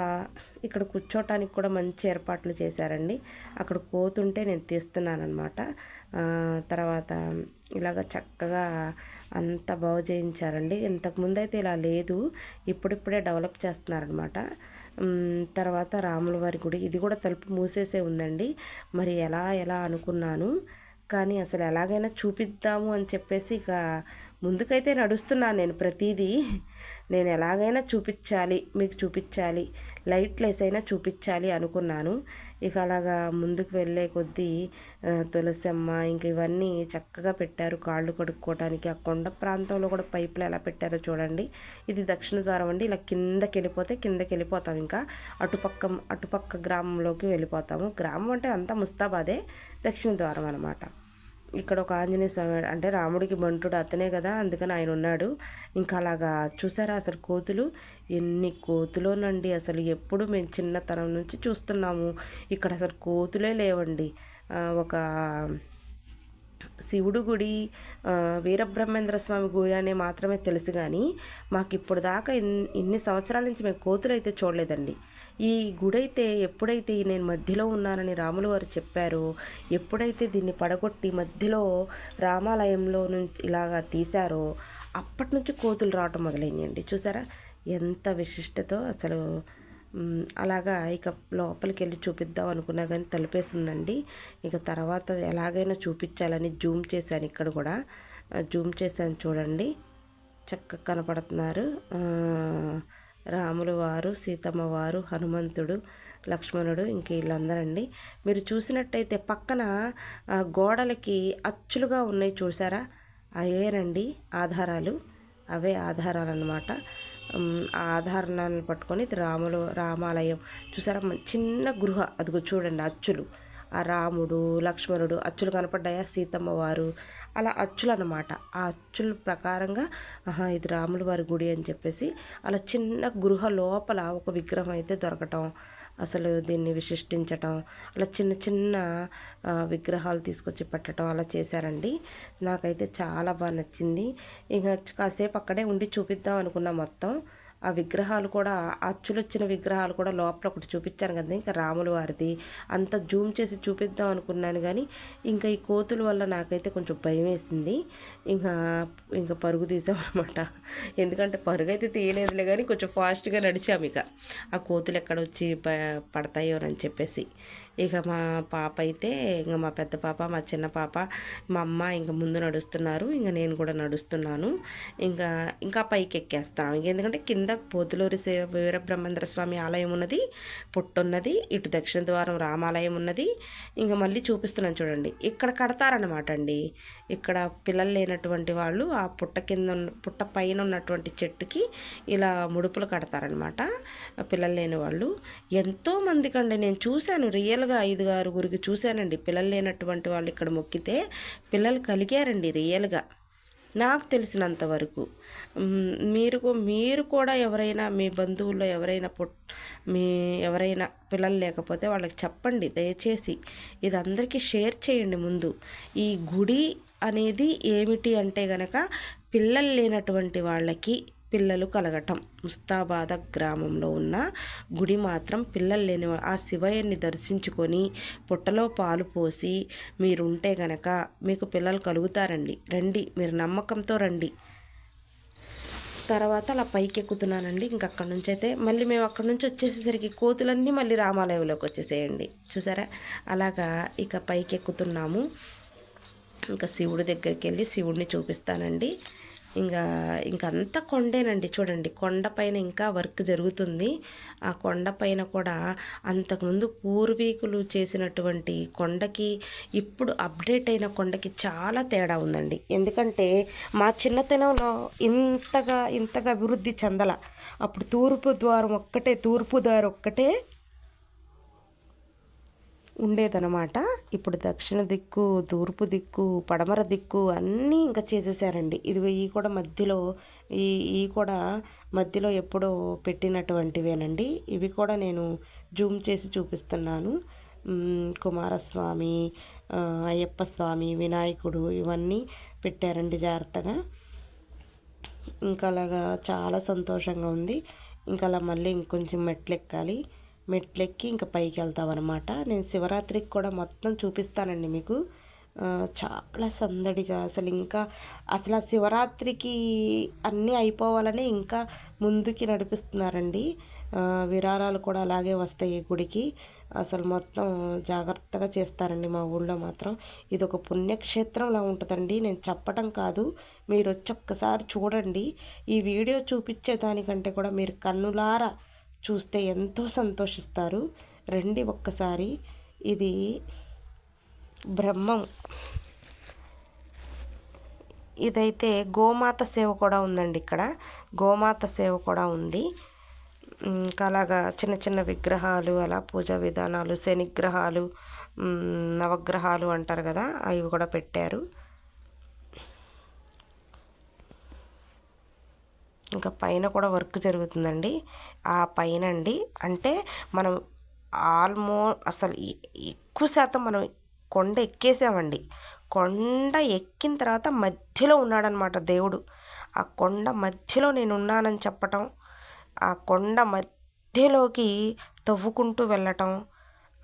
ఇక్కడ కూర్చోటానికి కూడా మంచి ఏర్పాట్లు చేశారండి. అక్కడ కోతుంటే నేను తీస్తున్నాను అనమాట. తర్వాత ఇలాగ చక్కగా అంత బాగు చేయించారండి. ఇంతకుముందు అయితే ఇలా లేదు, ఇప్పుడిప్పుడే డెవలప్ చేస్తున్నారనమాట. తర్వాత రాముల వారి గుడి, ఇది కూడా తలుపు మూసేసే ఉందండి. మరి ఎలా అనుకున్నాను, కానీ అసలు ఎలాగైనా చూపిద్దాము అని చెప్పేసి ఇక ముందుకైతే నడుస్తున్నాను నేను. ప్రతిదీ నేను ఎలాగైనా చూపించాలి, మీకు చూపించాలి, లైట్లెస్ అయినా చూపించాలి అనుకున్నాను. ఇక అలాగా ముందుకు వెళ్ళే కొద్దీ తులసమ్మ ఇంక ఇవన్నీ చక్కగా పెట్టారు కాళ్ళు కడుక్కోవడానికి. ఆ కొండ ప్రాంతంలో కూడా పైపులు ఎలా పెట్టారో చూడండి. ఇది దక్షిణ ద్వారం అండి. ఇలా కిందకి వెళ్ళిపోతాం. ఇంకా అటుపక్క గ్రామంలోకి వెళ్ళిపోతాము. గ్రామం అంటే అంతా ముస్తాబాదే, దక్షిణ ద్వారం అనమాట. ఇక్కడ ఒక ఆంజనేయ స్వామి అంటే రాముడికి బంటుడు అతనే కదా, అందుకని ఆయన ఉన్నాడు. ఇంకా అలాగా చూసారా అసలు కోతులు, ఎన్ని కోతులోనండి. అసలు ఎప్పుడు మేము చిన్నతనం నుంచి చూస్తున్నాము, ఇక్కడ అసలు కోతులే లేవండి. ఒక శివుడు గుడి, వీరబ్రహ్మేంద్ర స్వామి గుడి అనే మాత్రమే తెలుసు, కానీ మాకు ఇప్పుడు దాకా ఇన్ని సంవత్సరాల నుంచి మేము కోతులు అయితే చూడలేదండి. ఈ గుడి అయితే ఎప్పుడైతే నేను మధ్యలో ఉన్నానని రాములు వారు చెప్పారో, ఎప్పుడైతే దీన్ని పడగొట్టి మధ్యలో రామాలయంలో నుంచి ఇలాగా తీశారో అప్పటి నుంచి కోతులు రావటం మొదలైందండి. చూసారా ఎంత విశిష్టతో అసలు. అలాగా ఇక లోపలికి వెళ్ళి చూపిద్దాం అనుకున్నా కానీ తలుపేసిందండి. ఇక తర్వాత ఎలాగైనా చూపించాలని జూమ్ చేశాను, ఇక్కడ కూడా జూమ్ చేశాను చూడండి, చక్కగా కనపడుతున్నారు. రాములు వారు, సీతమ్మ వారు, హనుమంతుడు, లక్ష్మణుడు, ఇంక వీళ్ళందరండి. మీరు చూసినట్టయితే పక్కన గోడలకి అచ్చులుగా ఉన్నాయి చూసారా, అవేనండి ఆధారాలు, అవే ఆధారాలు అన్నమాట. ఆ ఆధారాలను పట్టుకొని ఇది రామాలయం చూసారా, చిన్న గృహ, అదిగో చూడండి అచ్చులు, ఆ రాముడు లక్ష్మణుడు అచ్చులు కనపడ్డాయా, సీతమ్మ వారు, అలా అచ్చులు అన్నమాట. ఆ అచ్చుల ప్రకారంగా ఇది రాముల వారి గుడి అని చెప్పేసి అలా చిన్న గృహ లోపల ఒక విగ్రహం అయితే దొరకటం, అసలు దీన్ని విశిష్టించటం, అలా చిన్న చిన్న విగ్రహాలు తీసుకొచ్చి పెట్టడం అలా చేశారండి. నాకైతే చాలా బాగా నచ్చింది. ఇక కాసేపు అక్కడే ఉండి చూపిద్దాం అనుకున్నా మొత్తం. ఆ విగ్రహాలు కూడా, అచ్చులు వచ్చిన విగ్రహాలు కూడా లోపల ఒకటి చూపించాను కదా, ఇంకా రాముల వారిది అంత జూమ్ చేసి చూపిద్దాం అనుకున్నాను, కానీ ఇంకా ఈ కోతుల వల్ల నాకైతే కొంచెం భయం వేసింది. ఇంకా పరుగు తీసామన్నమాట. ఎందుకంటే పరుగు అయితే తీయలేదులే, కానీ కొంచెం ఫాస్ట్గా నడిచాము. ఇక ఆ కోతులు ఎక్కడ వచ్చి పడతాయోనని చెప్పేసి ఇక మా పాప అయితే, ఇంకా మా పెద్ద పాప, మా చిన్న పాప, మా అమ్మ ఇంకా ముందు నడుస్తున్నారు, ఇంకా నేను కూడా నడుస్తున్నాను. ఇంకా పైకి ఎక్కేస్తాను. ఎందుకంటే కింద పోతులూరి వీరబ్రహ్మేంద్ర స్వామి ఆలయం ఉన్నది, పుట్టున్నది, ఇటు దక్షిణ ద్వారం రామాలయం ఉన్నది. ఇంకా మళ్ళీ చూపిస్తున్నాను చూడండి, ఇక్కడ కడతారనమాట అండి. ఇక్కడ పిల్లలు లేనటువంటి వాళ్ళు ఆ పుట్ట పైన ఉన్నటువంటి చెట్టుకి ఇలా ముడుపులు కడతారనమాట, పిల్లలు లేని వాళ్ళు. ఎంతోమందికి అండి నేను చూశాను, రియల్గా 5-6 చూశానండి పిల్లలు లేనటువంటి వాళ్ళు ఇక్కడ మొక్కితే పిల్లలు కలిగారండి రియల్గా, నాకు తెలిసినంతవరకు. మీరు కూడా ఎవరైనా మీ బంధువుల్లో ఎవరైనా పిల్లలు లేకపోతే వాళ్ళకి చెప్పండి దయచేసి, ఇది అందరికీ షేర్ చేయండి. ముందు ఈ గుడి అనేది ఏమిటి అంటే గనక, పిల్లలు లేనటువంటి వాళ్ళకి పిల్లలు కలగటం. ముస్తాబాద గ్రామంలో ఉన్న గుడి మాత్రం పిల్లలు లేని ఆ శివయ్యని దర్శించుకొని పుట్టలో పాలు పోసి మీరుంటే గనక మీకు పిల్లలు కలుగుతారండి. రండి, మీరు నమ్మకంతో రండి. తర్వాత అలా పైకి ఎక్కుతున్నానండి. ఇంక అక్కడి నుంచి అయితే మళ్ళీ మేము అక్కడి నుంచి వచ్చేసేసరికి కోతులన్నీ మళ్ళీ రామాలయంలోకి వచ్చేసేయండి. చూసారా, అలాగా ఇక పైకి ఎక్కుతున్నాము. ఇంకా శివుడి దగ్గరికి వెళ్ళి శివుడిని చూపిస్తానండి. ఇంకా ఇంకంతా కొండేనండి. చూడండి, కొండపైన ఇంకా వర్క్ జరుగుతుంది. ఆ కొండపైన కూడా అంతకుముందు పూర్వీకులు చేసినటువంటి కొండకి ఇప్పుడు అప్డేట్ అయిన కొండకి చాలా తేడా ఉందండి. ఎందుకంటే మా చిన్నతనంలో ఇంతగా అభివృద్ధి చెందల. అప్పుడు తూర్పు దారి ఒక్కటే ఉండేదన్నమాట. ఇప్పుడు దక్షిణ దిక్కు, తూర్పు దిక్కు, పడమర దిక్కు అన్నీ ఇంకా చేసేసారండి. ఇదిగో ఈ కూడా మధ్యలో ఈ కూడా మధ్యలో ఎప్పుడో పెట్టినటువంటివేనండి. ఇవి కూడా నేను జూమ్ చేసి చూపిస్తున్నాను. కుమారస్వామి, అయ్యప్ప స్వామి, వినాయకుడు ఇవన్నీ పెట్టారండి జాగ్రత్తగా. ఇంకా అలాగా చాలా సంతోషంగా ఉంది. ఇంకా అలా మళ్ళీ ఇంకొంచెం మెట్లెక్కి ఇంకా పైకి వెళ్తామన్నమాట. నేను శివరాత్రికి కూడా మొత్తం చూపిస్తానండి మీకు. చాలా సందడిగా అసలు ఆ శివరాత్రికి అన్నీ అయిపోవాలని ఇంకా ముందుకి నడిపిస్తున్నారండి. విరాళాలు కూడా అలాగే వస్తాయి ఈ గుడికి. అసలు మొత్తం జాగ్రత్తగా చేస్తారండి మా ఊళ్ళో మాత్రం. ఇది ఒక పుణ్యక్షేత్రంలా ఉంటుందండి. నేను చెప్పటం కాదు, మీరు వచ్చి ఒక్కసారి చూడండి. ఈ వీడియో చూపించేదానికంటే కూడా మీరు కన్నులారా చూస్తే ఎంతో సంతోషిస్తారు. రండి ఒక్కసారి. ఇది బ్రహ్మం. ఇదైతే గోమాత సేవ కూడా ఉందండి. ఇక్కడ గోమాత సేవ కూడా ఉంది. ఇంకా అలాగా చిన్న చిన్న విగ్రహాలు, అలా పూజా విధానాలు, శనిగ్రహాలు, నవగ్రహాలు అంటారు కదా, అవి కూడా పెట్టారు. ఇంకా పైన కూడా వర్క్ జరుగుతుందండి. ఆ పైన అండి అంటే మనం అసలు ఎక్కువ శాతం మనం కొండ ఎక్కేసామండి. కొండ ఎక్కిన తర్వాత మధ్యలో ఉన్నాడనమాట దేవుడు. ఆ కొండ మధ్యలో నేను ఉన్నానని చెప్పటం, ఆ కొండ మధ్యలోకి తవ్వుకుంటూ వెళ్ళటం,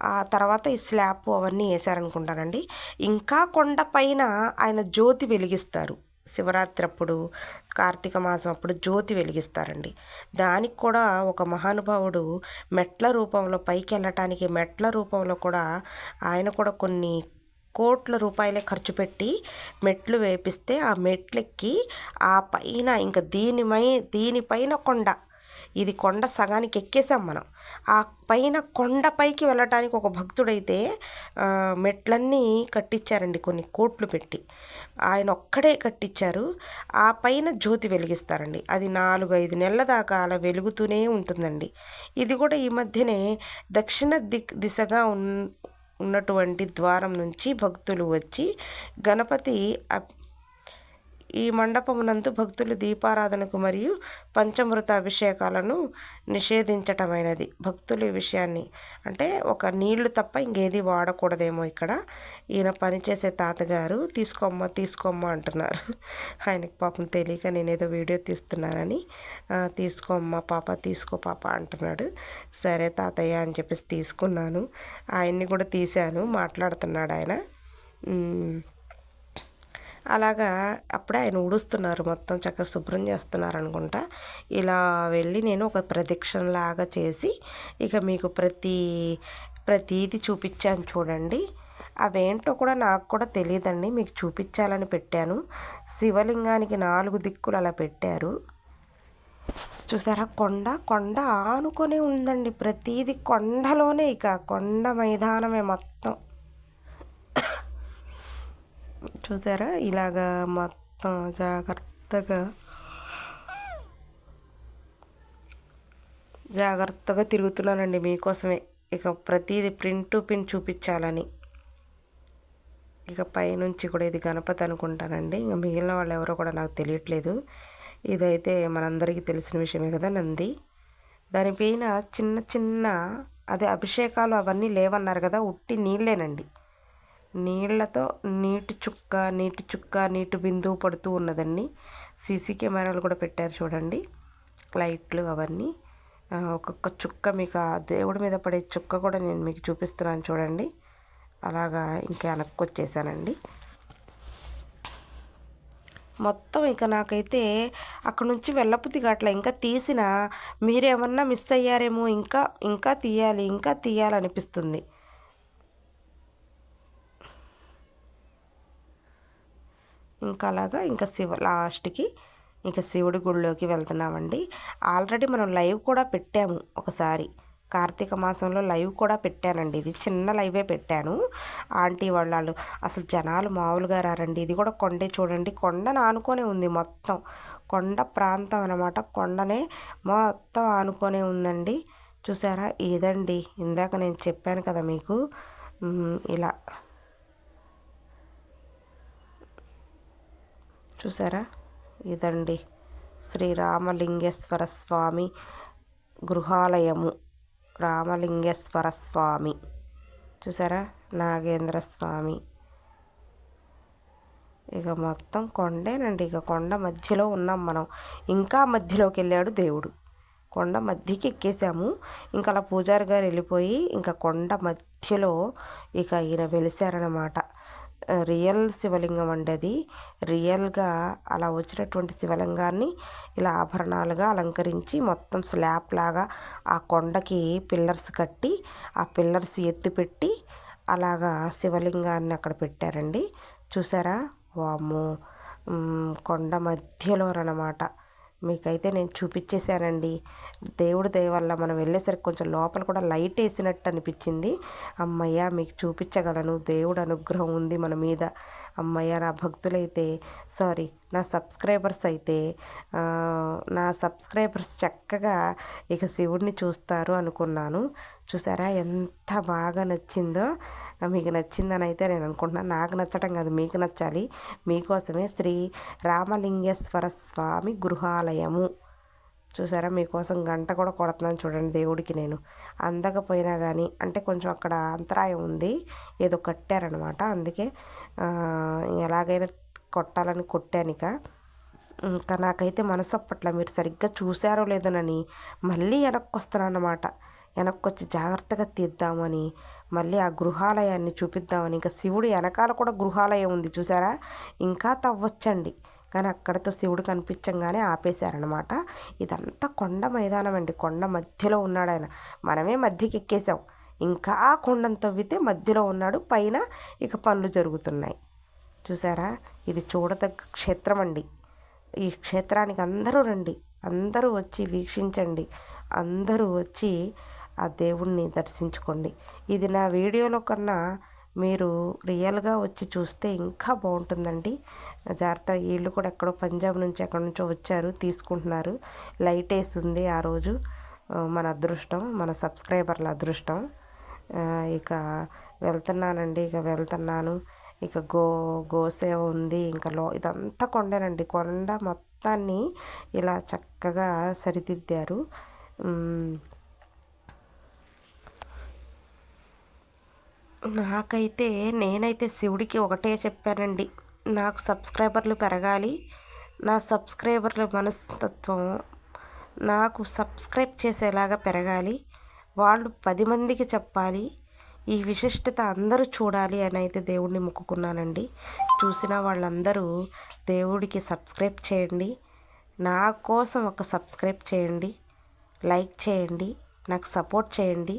ఆ తర్వాత ఈ స్లాబ్ అవన్నీ వేశారనుకుంటానండి. ఇంకా కొండ పైన ఆయన జ్యోతి వెలిగిస్తారు. శివరాత్రి అప్పుడు, కార్తీక మాసం అప్పుడు జ్యోతి వెలిగిస్తారండి. దానికి కూడా ఒక మహానుభావుడు మెట్ల రూపంలో పైకి వెళ్ళటానికి మెట్ల రూపంలో కూడా ఆయన కూడా కొన్ని కోట్ల రూపాయలే ఖర్చు పెట్టి మెట్లు వేపిస్తే ఆ మెట్లెక్కి ఆ పైన ఇంకా దీనిపైన కొండ, ఇది కొండ సగానికి ఎక్కేసాం మనం. ఆ పైన కొండపైకి వెళ్ళటానికి ఒక భక్తుడైతే మెట్లన్నీ కట్టించారండి కొన్ని కోట్లు పెట్టి. ఆయన ఒక్కడే కట్టించారు. ఆ పైన జ్యోతి వెలిగిస్తారండి. అది 4-5 నెలల దాకా అలా వెలుగుతూనే ఉంటుందండి. ఇది కూడా ఈ మధ్యనే దక్షిణ దిశగా ఉన్నటువంటి ద్వారం నుంచి భక్తులు వచ్చి గణపతి ఈ మండపమునందు భక్తులు దీపారాధనకు మరియు పంచామృత అభిషేకాలను నిషేధించటమైనది. భక్తులు ఈ విషయాన్ని అంటే ఒక నీళ్లు తప్ప ఇంకేది వాడకూడదేమో. ఇక్కడ ఈయన పనిచేసే తాతగారు తీసుకోమ్మ అంటున్నారు. ఆయనకి పాపం తెలియక నేనేదో వీడియో తీస్తున్నానని తీసుకో పాప అంటున్నాడు. సరే తాతయ్య అని చెప్పేసి తీసుకున్నాను. ఆయన్ని కూడా తీశాను, మాట్లాడుతున్నాడు ఆయన. అలాగా అప్పుడే ఆయన ఊడుస్తున్నారు, మొత్తం చక్కగా శుభ్రం చేస్తున్నారు అనుకుంటా. ఇలా వెళ్ళి నేను ఒక ప్రదక్షిణలాగా చేసి ఇక మీకు ప్రతీది చూపించాను చూడండి. అవేంటో కూడా నాకు కూడా తెలియదండి, మీకు చూపించాలని పెట్టాను. శివలింగానికి 4 దిక్కులు అలా పెట్టారు. చూసారా, కొండ ఆనుకొని ఉందండి. ప్రతీది కొండలోనే, ఇక కొండ మైదానమే మొత్తం. చూసారా, ఇలాగా మొత్తం జాగ్రత్తగా తిరుగుతున్నానండి మీకోసమే. ఇక ప్రతిదీ పిన్ చూపించాలని. ఇక పైనుంచి కూడా ఇది గణపతి అనుకుంటానండి. ఇంకా మిగిలిన వాళ్ళు ఎవరో కూడా నాకు తెలియట్లేదు. ఇదైతే మనందరికీ తెలిసిన విషయమే కదా, నంది. దానిపైన చిన్న అదే అభిషేకాలు అవన్నీ లేవన్నారు కదా, ఉట్టి నీళ్ళేనండి. నీళ్లతో నీటి చుక్క నీటి బిందువు పడుతూ ఉన్నదండి. సీసీ కెమెరాలు కూడా పెట్టారు చూడండి, లైట్లు అవన్నీ. ఒక్కొక్క చుక్క మీకు ఆ దేవుడి మీద పడే చుక్క కూడా నేను మీకు చూపిస్తున్నాను చూడండి. అలాగా ఇంకా వెనక్కి వచ్చేసానండి మొత్తం. ఇక నాకైతే అక్కడ నుంచి వెళ్ళబుద్ధి కావట్లే. ఇంకా తీసిన మీరేమన్నా మిస్ అయ్యారేమో, ఇంకా తీయాలనిపిస్తుంది. ఇంకా అలాగా ఇంకా లాస్ట్కి ఇక శివుడి గుడిలోకి వెళ్తున్నామండి. ఆల్రెడీ మనం లైవ్ కూడా పెట్టాము ఒకసారి. కార్తీక మాసంలో లైవ్ కూడా పెట్టానండి. ఇది చిన్న లైవే పెట్టాను. ఆంటీ వాళ్ళు అసలు జనాలు మామూలుగా రారండి. ఇది కూడా కొండే చూడండి. కొండను ఆనుకొనే ఉంది మొత్తం. కొండ ప్రాంతం అనమాట. కొండనే మొత్తం ఆనుకొనే ఉందండి. చూసారా? ఇదండి ఇందాక నేను చెప్పాను కదా మీకు. ఇలా చూసారా? ఇదండి శ్రీరామలింగేశ్వర స్వామి గృహాలయము. రామలింగేశ్వర స్వామి చూసారా? నాగేంద్ర స్వామి. ఇక మొత్తం కొండేనండి. ఇక కొండ మధ్యలో ఉన్నాం మనం. ఇంకా మధ్యలోకి వెళ్ళాడు దేవుడు. కొండ మధ్యకి ఎక్కేసాము. ఇంకా అలా పూజారి గారు వెళ్ళిపోయి ఇంకా కొండ మధ్యలో ఇక ఈయన వెలిశారనమాట. రియల్ శివలింగం అండి అది. రియల్గా అలా వచ్చినటువంటి శివలింగాన్ని ఇలా ఆభరణాలుగా అలంకరించి మొత్తం స్లాబ్ లాగా ఆ కొండకి పిల్లర్స్ కట్టి ఆ పిల్లర్స్ ఎత్తిపెట్టి అలాగా శివలింగాన్ని అక్కడ పెట్టారండి. చూసారా? వామ్మో! కొండ మధ్యలోనమాట. మీకైతే నేను చూపించేశానండి. దేవుడి దయ వల్ల మనం వెళ్ళేసరికి కొంచెం లోపల కూడా లైట్ వేసినట్టు అనిపించింది. అమ్మయ్య మీకు చూపించగలను. దేవుడు అనుగ్రహం ఉంది మన మీద. అమ్మయ్య నా భక్తులైతే నా సబ్స్క్రైబర్స్ అయితే నా సబ్స్క్రైబర్స్ చక్కగా ఇక శివుడిని చూస్తారు అనుకున్నాను. చూసారా ఎంత బాగా నచ్చిందో. మీకు నచ్చిందని అయితే నేను అనుకుంటున్నాను. నాకు నచ్చటం కాదు, మీకు నచ్చాలి. మీకోసమే శ్రీ రామలింగేశ్వర స్వామి గృహాలయము. చూసారా? మీకోసం గంట కూడా కొడుతున్నాను చూడండి దేవుడికి. నేను అందకపోయినా కానీ అంటే కొంచెం అక్కడ అంతరాయం ఉంది, ఏదో కట్టారనమాట. అందుకే ఎలాగైనా కొట్టాలని కొట్టానిక. ఇంకా నాకైతే మనసు అప్పట్ల మీరు సరిగ్గా చూసారో లేదోనని మళ్ళీ వెనక్కి వస్తున్నాను అన్నమాట. వెనక్కి వచ్చి జాగ్రత్తగా తీద్దామని మళ్ళీ ఆ గృహాలయాన్ని చూపిద్దామని. ఇంకా శివుడు వెనకాల కూడా గృహాలయం ఉంది చూసారా? ఇంకా తవ్వొచ్చండి, కానీ అక్కడితో శివుడు కనిపించంగానే ఆపేశారనమాట. ఇదంతా కొండ మైదానం అండి. కొండ మధ్యలో ఉన్నాడు ఆయన. మనమే మధ్యకి ఎక్కేసాం. ఇంకా కొండను తవ్వితే మధ్యలో ఉన్నాడు. పైన ఇక పనులు జరుగుతున్నాయి. చూసారా? ఇది చూడదగ్గ క్షేత్రం అండి. ఈ క్షేత్రానికి అందరూ రండి, అందరూ వచ్చి వీక్షించండి, అందరూ వచ్చి ఆ దేవుణ్ణి దర్శించుకోండి. ఇది నా వీడియోలో కన్నా మీరు రియల్గా వచ్చి చూస్తే ఇంకా బాగుంటుందండి. జాగ్రత్త. వీళ్ళు కూడా ఎక్కడో పంజాబ్ నుంచి ఎక్కడి నుంచో వచ్చారు, తీసుకుంటున్నారు. లైట్ వేసి ఉంది ఆ రోజు. మన అదృష్టం, మన సబ్స్క్రైబర్ల అదృష్టం. ఇక వెళ్తున్నానండి. ఇక వెళ్తున్నాను. ఇక గోసేవ ఉంది. ఇంకా ఇదంతా కొండేనండి. కొండ మొత్తాన్ని ఇలా చక్కగా సరిదిద్దారు. నేనైతే శివుడికి ఒకటే చెప్పానండి, నాకు సబ్స్క్రైబర్లు పెరగాలి. నా సబ్స్క్రైబర్ల మనస్తత్వం నాకు సబ్స్క్రైబ్ చేసేలాగా పెరగాలి. వాళ్ళు 10 మందికి చెప్పాలి. ఈ విశిష్టత అందరూ చూడాలి అని అయితే దేవుడిని మొక్కుకున్నానండి. చూసిన వాళ్ళందరూ దేవుడికి సబ్స్క్రైబ్ చేయండి. నా కోసం ఒక సబ్స్క్రైబ్ చేయండి, లైక్ చేయండి, నాకు సపోర్ట్ చేయండి.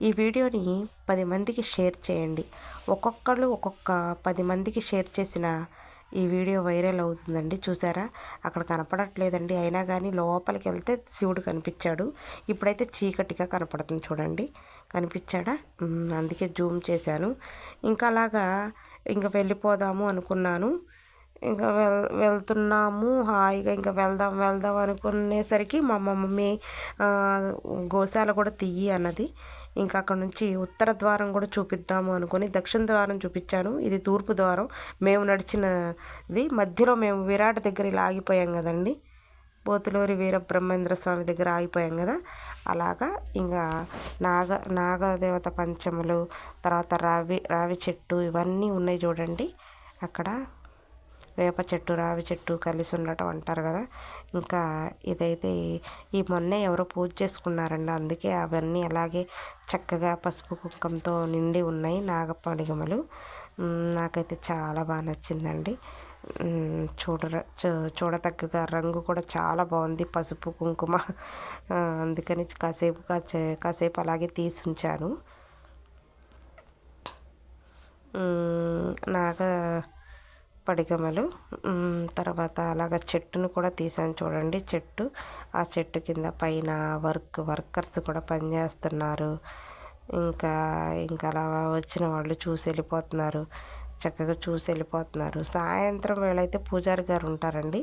ఈ వీడియోని 10 మందికి షేర్ చేయండి. ఒక్కొక్కళ్ళు ఒక్కొక్క 10 మందికి షేర్ చేసిన ఈ వీడియో వైరల్ అవుతుందండి. చూసారా? అక్కడ కనపడట్లేదండి, అయినా కానీ లోపలికి వెళ్తే శివుడు కనిపించాడు. ఇప్పుడైతే చీకటిగా కనపడుతుంది చూడండి. కనిపించాడా? అందుకే జూమ్ చేశాను. ఇంకా అలాగా ఇంకా వెళ్ళిపోదాము అనుకున్నాను. ఇంకా వెళ్తున్నాము హాయిగా. ఇంకా వెళ్దాం అనుకునేసరికి మా మమ్మీ గోశాల కూడా తీయి అన్నది. ఇంకా అక్కడ నుంచి ఉత్తర ద్వారం కూడా చూపిద్దాము అనుకుని దక్షిణ ద్వారం చూపించాను. ఇది తూర్పు ద్వారం. మేము నడిచినది మధ్యలో మేము విరాట్ దగ్గర ఇలా ఆగిపోయాం కదండి. పోతులూరి వీరబ్రహ్మేంద్ర స్వామి దగ్గర ఆగిపోయాం కదా. అలాగా ఇంకా నాగదేవత పంచములు, తర్వాత రావి చెట్టు ఇవన్నీ ఉన్నాయి చూడండి. అక్కడ వేప చెట్టు, రావి చెట్టు కలిసి ఉండటం అంటారు కదా. ఇంకా ఇదైతే ఈ మొన్నే ఎవరో పూజ చేసుకున్నారండి. అందుకే అవన్నీ అలాగే చక్కగా పసుపు కుంకంతో నిండి ఉన్నాయి నాగపడిగమలు. నాకైతే చాలా బాగా నచ్చిందండి. చూడతగ్గగా రంగు కూడా చాలా బాగుంది, పసుపు కుంకుమ. అందుకని కాసేపు అలాగే తీసి ఉంచాను. పడిగమలు. తర్వాత అలాగ చెట్టును కూడా తీసాను చూడండి. ఆ చెట్టు కింద పైన వర్కర్స్ కూడా పనిచేస్తున్నారు. ఇంకా ఇంకా అలా వచ్చిన వాళ్ళు చూసి వెళ్ళిపోతున్నారు. చక్కగా చూసి వెళ్ళిపోతున్నారు. సాయంత్రం వేళైతే పూజారి గారు ఉంటారండి.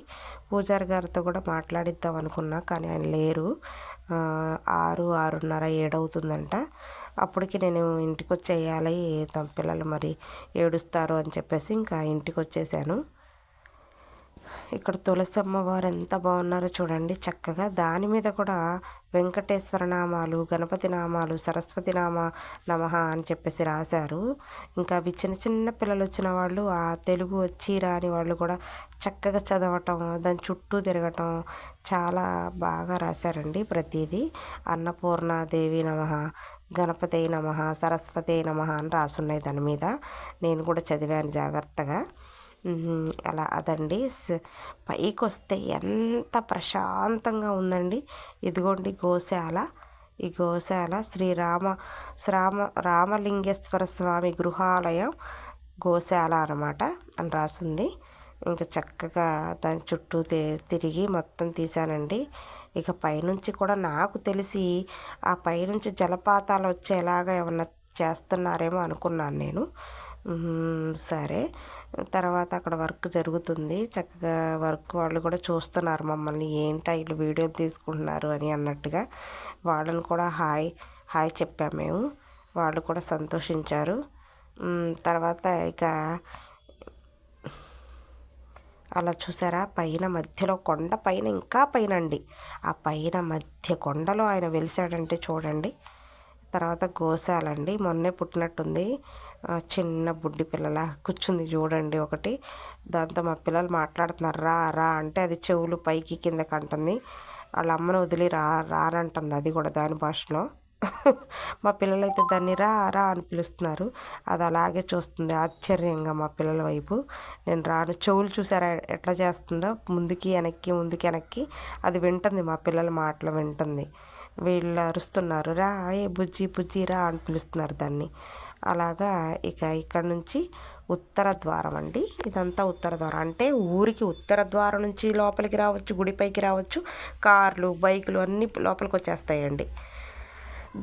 పూజారి గారితో కూడా మాట్లాడిద్దాం అనుకున్నా, కానీ ఆయన లేరు. 6:30 7 అవుతుందంట. అప్పటికి నేను ఇంటికి వచ్చేయాలి, తమ పిల్లలు మరి ఏడుస్తారు అని చెప్పేసి ఇంకా ఇంటికి వచ్చేసాను. ఇక్కడ తులసి అమ్మవారు ఎంత బాగున్నారో చూడండి చక్కగా. దాని మీద కూడా వెంకటేశ్వర నామాలు, గణపతి నామాలు, సరస్వతి నమః అని చెప్పేసి రాశారు. ఇంకా అవి చిన్న చిన్న పిల్లలు వచ్చిన వాళ్ళు, ఆ తెలుగు వచ్చి రాని వాళ్ళు కూడా చక్కగా చదవటం, దాని చుట్టూ తిరగటం చాలా బాగా రాశారండి ప్రతిదీ. అన్నపూర్ణాదేవి నమః, గణపతి నమః, సరస్వతి నమః అని రాసున్నాయి దాని మీద. నేను కూడా చదివాను జాగ్రత్తగా. అలా అదండి. పైకి వస్తే ఎంత ప్రశాంతంగా ఉందండి. ఇదిగోండి గోశాల. ఈ గోశాల రామలింగేశ్వర స్వామి గృహాలయం గోశాల అన్నమాట అని రాసుంది. ఇంకా చక్కగా దాని చుట్టూ తిరిగి మొత్తం తీశానండి. ఇక పైనుంచి కూడా నాకు తెలిసి ఆ పైనుంచి జలపాతాలు వచ్చేలాగా ఏమన్నా చేస్తున్నారేమో అనుకున్నాను నేను. సరే, తర్వాత అక్కడ వర్క్ జరుగుతుంది. చక్కగా వర్క్ వాళ్ళు కూడా చూస్తున్నారు మమ్మల్ని, ఏంటా వీళ్ళు వీడియో తీసుకుంటున్నారు అని అన్నట్టుగా. వాళ్ళని కూడా హాయ్ చెప్పాము మేము. వాళ్ళు కూడా సంతోషించారు. తర్వాత ఇక అలా చూసారా, పైన మధ్యలో కొండ పైన ఇంకా పైన అండి, ఆ పైన మధ్య కొండలో ఆయన వెలిసాడంటే చూడండి. తర్వాత గోశాలండి. మొన్నే పుట్టినట్టుంది, చిన్న బుడ్డి పిల్లల కూర్చుంది చూడండి ఒకటి. దాంతో మా పిల్లలు మాట్లాడుతున్నారు, రా రా అంటే అది చెవులు పైకి కిందకి అంటుంది. వాళ్ళ అమ్మను వదిలి రానంటుంది అది కూడా దాని భాషలో. మా పిల్లలైతే దాన్ని రా రా అని పిలుస్తున్నారు. అది అలాగే చూస్తుంది ఆశ్చర్యంగా మా పిల్లల వైపు. నేను రాను. చెవులు చూసారా ఎట్లా చేస్తుందో, ముందుకి వెనక్కి అది వింటుంది, మా పిల్లల మాటలు వింటుంది. వీళ్ళు అరుస్తున్నారు, రా ఏ బుజ్జి రా అని పిలుస్తున్నారు దాన్ని. అలాగా ఇక ఇక్కడ నుంచి ఉత్తర ద్వారం అండి. ఇదంతా ఉత్తర ద్వారం అంటే ఊరికి ఉత్తర ద్వారం నుంచి లోపలికి రావచ్చు, గుడిపైకి రావచ్చు. కార్లు, బైకులు అన్నీ లోపలికి వచ్చేస్తాయండి.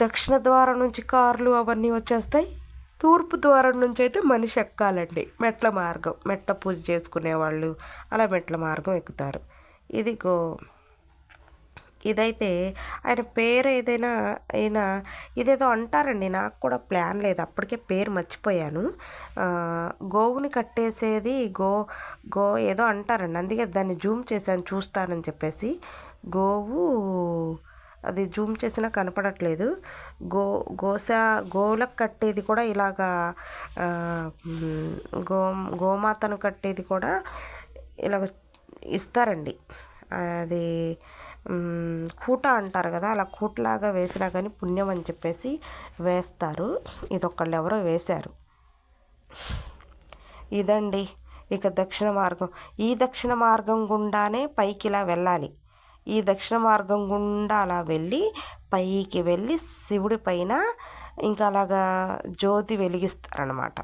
దక్షిణ ద్వారం నుంచి కార్లు అవన్నీ వచ్చేస్తాయి. తూర్పు ద్వారం నుంచి అయితే మనిషి ఎక్కాలండి. మెట్ల పూజ చేసుకునేవాళ్ళు అలా మెట్ల మార్గం ఎక్కుతారు. ఇదైతే ఆయన పేరు ఇదేదో అంటారండి, నాకు కూడా ప్లాన్ లేదు, అప్పటికే పేరు మర్చిపోయాను. గోవుని కట్టేసేది గో ఏదో అంటారండి, అందుకే దాన్ని జూమ్ చేశాను చూస్తానని చెప్పేసి. గోవు అది జూమ్ చేసినా కనపడట్లేదు. గోలకు కట్టేది కూడా ఇలాగా, గోమాతను కట్టేది కూడా ఇలాగ ఇస్తారండి. అది కూట అంటారు కదా, అలా కూటలాగా వేసినా కానీ పుణ్యం అని చెప్పేసి వేస్తారు. ఇదొక్కళ్ళు ఎవరో వేశారు. ఇదండి ఇక దక్షిణ మార్గం. ఈ దక్షిణ మార్గం గుండానే పైకి ఇలా వెళ్ళాలి. ఈ దక్షిణ మార్గం గుండా అలా వెళ్ళి పైకి వెళ్ళి శివుడి పైన ఇంకా అలాగా జ్యోతి వెలిగిస్తారనమాట.